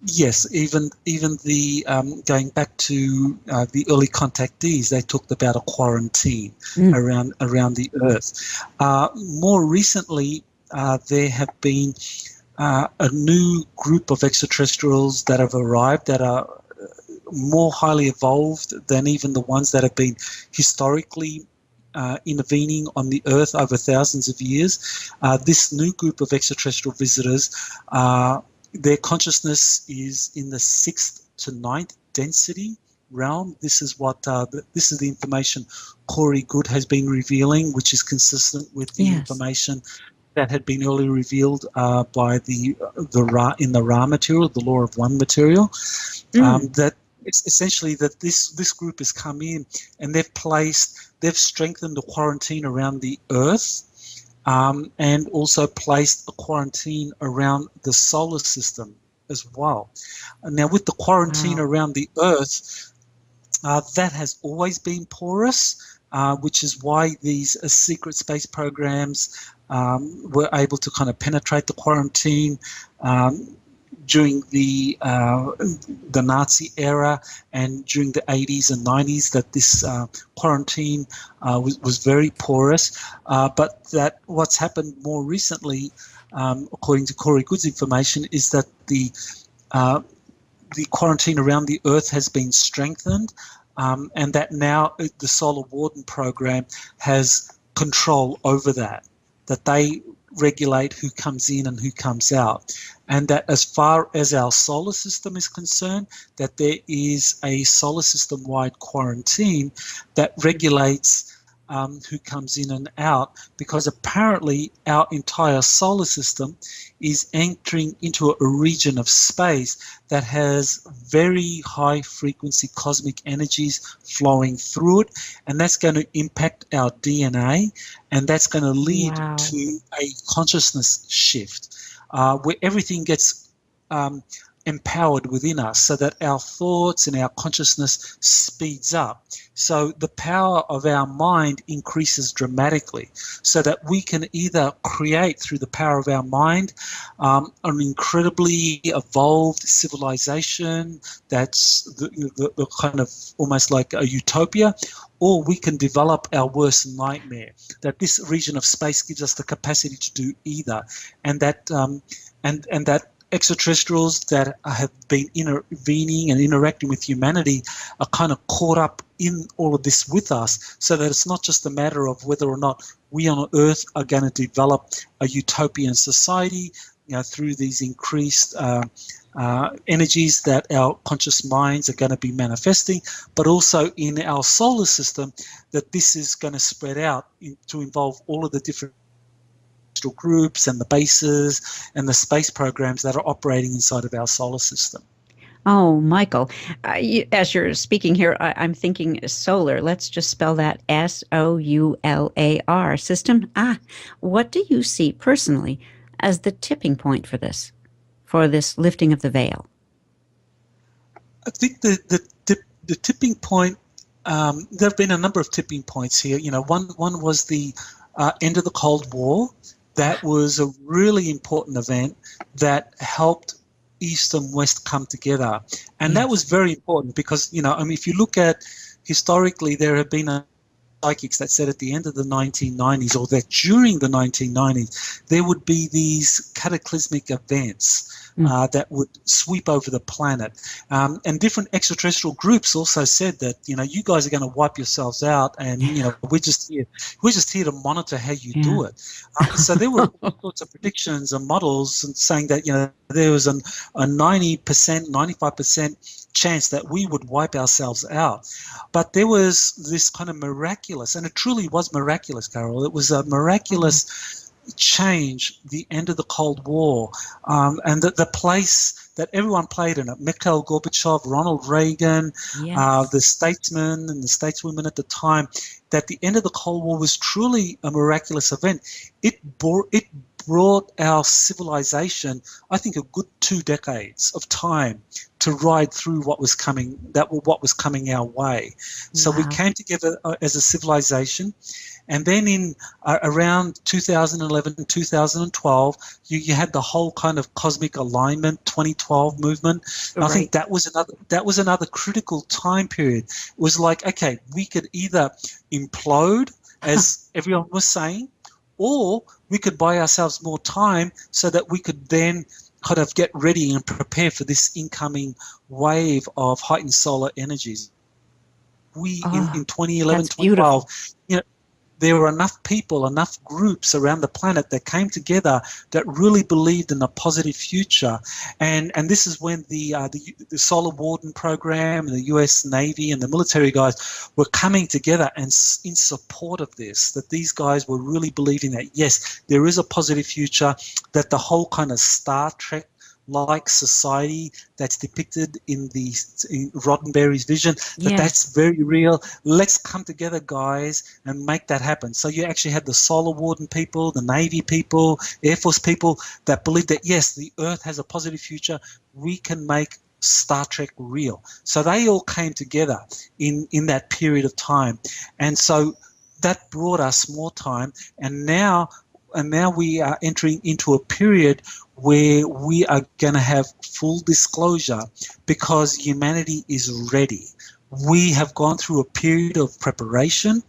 yes, even the going back to the early contactees, they talked about a quarantine around the Earth. More recently, there have been a new group of extraterrestrials that have arrived that are more highly evolved than even the ones that have been historically intervening on the Earth over thousands of years. This new group of extraterrestrial visitors, their consciousness is in the 6th to 9th density realm. This is this is the information Corey Good has been revealing, which is consistent with the information that had been earlier revealed by the Ra in the Ra material, the Law of One material. That it's essentially that this group has come in and they've strengthened the quarantine around the Earth, and also placed a quarantine around the solar system as well. Now, with the quarantine around the Earth, that has always been porous, which is why these secret space programs were able to kind of penetrate the quarantine during the Nazi era and during the 80s and 90s. That this quarantine was very porous, but that what's happened more recently according to Corey Good's information, is that the quarantine around the Earth has been strengthened, and that now the Solar Warden program has control over that they regulate who comes in and who comes out. And that as far as our solar system is concerned, that there is a solar system-wide quarantine that regulates who comes in and out, because apparently our entire solar system is entering into a region of space that has very high frequency cosmic energies flowing through it, and that's going to impact our DNA, and that's going to lead to a consciousness shift where everything gets empowered within us, so that our thoughts and our consciousness speeds up. So the power of our mind increases dramatically, so that we can either create through the power of our mind an incredibly evolved civilization that's the kind of almost like a utopia, or we can develop our worst nightmare. That this region of space gives us the capacity to do either, and that and that extraterrestrials that have been intervening and interacting with humanity are kind of caught up in all of this with us, so that it's not just a matter of whether or not we on Earth are going to develop a utopian society, through these increased energies that our conscious minds are going to be manifesting, but also in our solar system, that this is going to spread out to involve all of the different groups and the bases and the space programs that are operating inside of our solar system. Oh, Michael, as you're speaking here, I'm thinking solar. Let's just spell that SOULAR, system. What do you see personally as the tipping point for this lifting of the veil? I think the tipping point, there have been a number of tipping points here. One was the end of the Cold War. That was a really important event that helped East and West come together. And that was very important because, if you look at historically, there have been psychics that said at the end of the 1990s, or that during the 1990s, there would be these cataclysmic events that would sweep over the planet. And different extraterrestrial groups also said that, you guys are going to wipe yourselves out, and, we're just here to monitor how you do it. So there were all sorts of predictions and models saying that, there was a 90%, 95% chance that we would wipe ourselves out. But there was this kind of miraculous, and it truly was miraculous, Carol. It was a miraculous change, the end of the Cold War, and the place that everyone played in it, Mikhail Gorbachev, Ronald Reagan, the statesmen and the stateswomen at the time, that the end of the Cold War was truly a miraculous event. It brought our civilization, I think, a good 2 decades of time to ride through what was coming our way. So we came together as a civilization, and then in around 2011, 2012, you had the whole kind of cosmic alignment 2012 movement. And I think that was another critical time period. It was like, okay, we could either implode, as everyone was saying, or we could buy ourselves more time so that we could then kind of get ready and prepare for this incoming wave of heightened solar energies. In 2011, 2012, there were enough people, enough groups around the planet that came together that really believed in a positive future. And this is when the Solar Warden program and the US Navy and the military guys were coming together and in support of this, that these guys were really believing that, yes, there is a positive future, that the whole kind of Star Trek like society that's depicted in Roddenberry's vision, that's very real. Let's come together, guys, and make that happen. So you actually had the Solar Warden people, the Navy people, Air Force people that believed that, yes, the Earth has a positive future. We can make Star Trek real. So they all came together in that period of time. And so that brought us more time. And now we are entering into a period where we are going to have full disclosure because humanity is ready. We have gone through a period of preparation.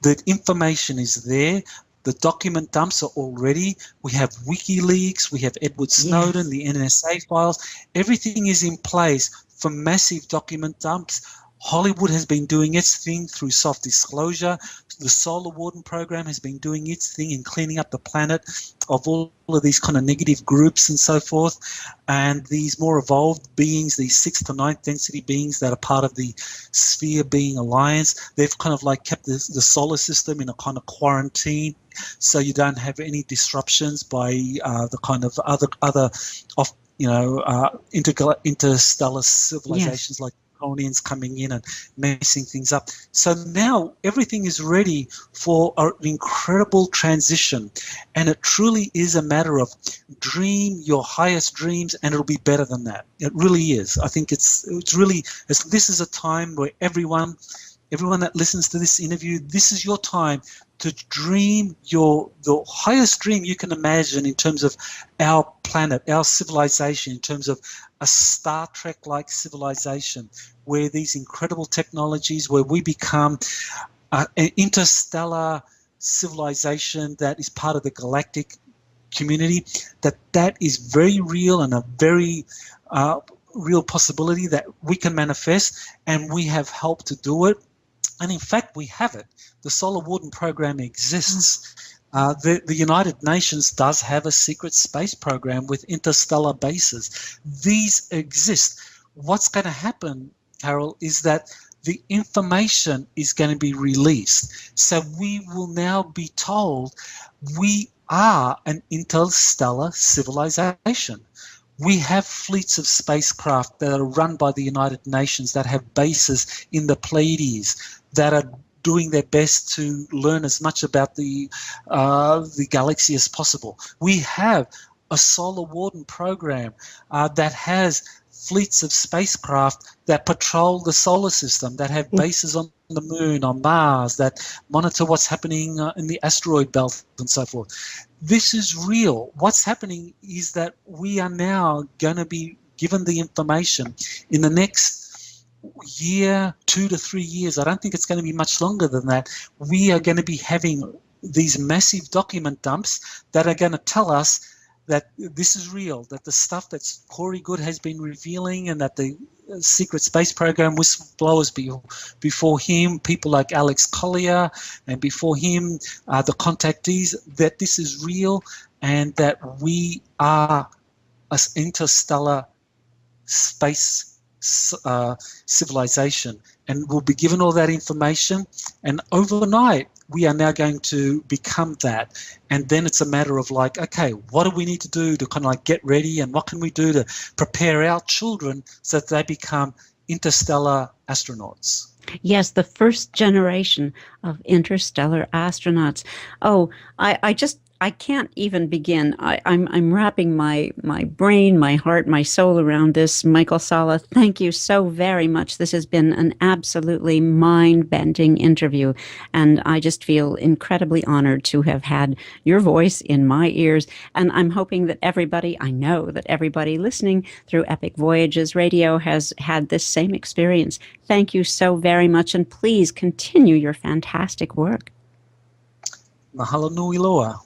The information is there. The document dumps are all ready. We have WikiLeaks, we have Edward Snowden, the NSA files. Everything is in place for massive document dumps. Hollywood has been doing its thing through soft disclosure. The Solar Warden program has been doing its thing in cleaning up the planet of all of these kind of negative groups and so forth. And these more evolved beings, these 6th to 9th density beings that are part of the Sphere Being Alliance, they've kind of like kept the solar system in a kind of quarantine, so you don't have any disruptions by the kind of other off, interstellar civilizations like Draconians coming in and messing things up. So now everything is ready for an incredible transition, and it truly is a matter of dream your highest dreams, and it'll be better than that. It really is. I think it's really, this is a time where everyone that listens to this interview, this is your time to dream the highest dream you can imagine in terms of our planet, our civilization, in terms of a Star Trek-like civilization, where these incredible technologies, where we become an interstellar civilization that is part of the galactic community, that is very real and a very real possibility that we can manifest, and we have helped to do it. And in fact, we have it. The Solar Warden program exists. The United Nations does have a secret space program with interstellar bases. These exist. What's going to happen, Carol, is that the information is going to be released. So we will now be told we are an interstellar civilization. We have fleets of spacecraft that are run by the United Nations, that have bases in the Pleiades, that are doing their best to learn as much about the galaxy as possible. We have a Solar Warden program that has fleets of spacecraft that patrol the solar system, that have bases on the moon, on Mars, that monitor what's happening in the asteroid belt and so forth. This is real. What's happening is that we are now going to be given the information in the next year, 2 to 3 years. I don't think it's going to be much longer than that. We are going to be having these massive document dumps that are going to tell us that this is real, that the stuff that Corey Good has been revealing, and that the secret space program whistleblowers before him, people like Alex Collier, and before him, the contactees, that this is real, and that we are an interstellar space civilization, and we'll be given all that information, and overnight we are now going to become that. And then it's a matter of like, okay, what do we need to do to kind of like get ready, and what can we do to prepare our children so that they become interstellar astronauts? Yes, the first generation of interstellar astronauts. Oh, I can't even begin. I'm wrapping my brain, my heart, my soul around this. Michael Salla, thank you so very much. This has been an absolutely mind-bending interview, and I just feel incredibly honored to have had your voice in my ears. And I'm hoping that I know that everybody listening through Epic Voyages Radio has had this same experience. Thank you so very much, and please continue your fantastic work. Mahalo nui loa.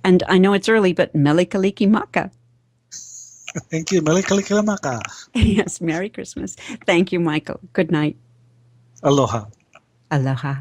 And I know it's early, but Mele Kalikimaka. Thank you. Mele Kalikimaka. Yes, Merry Christmas. Thank you, Michael. Good night. Aloha. Aloha.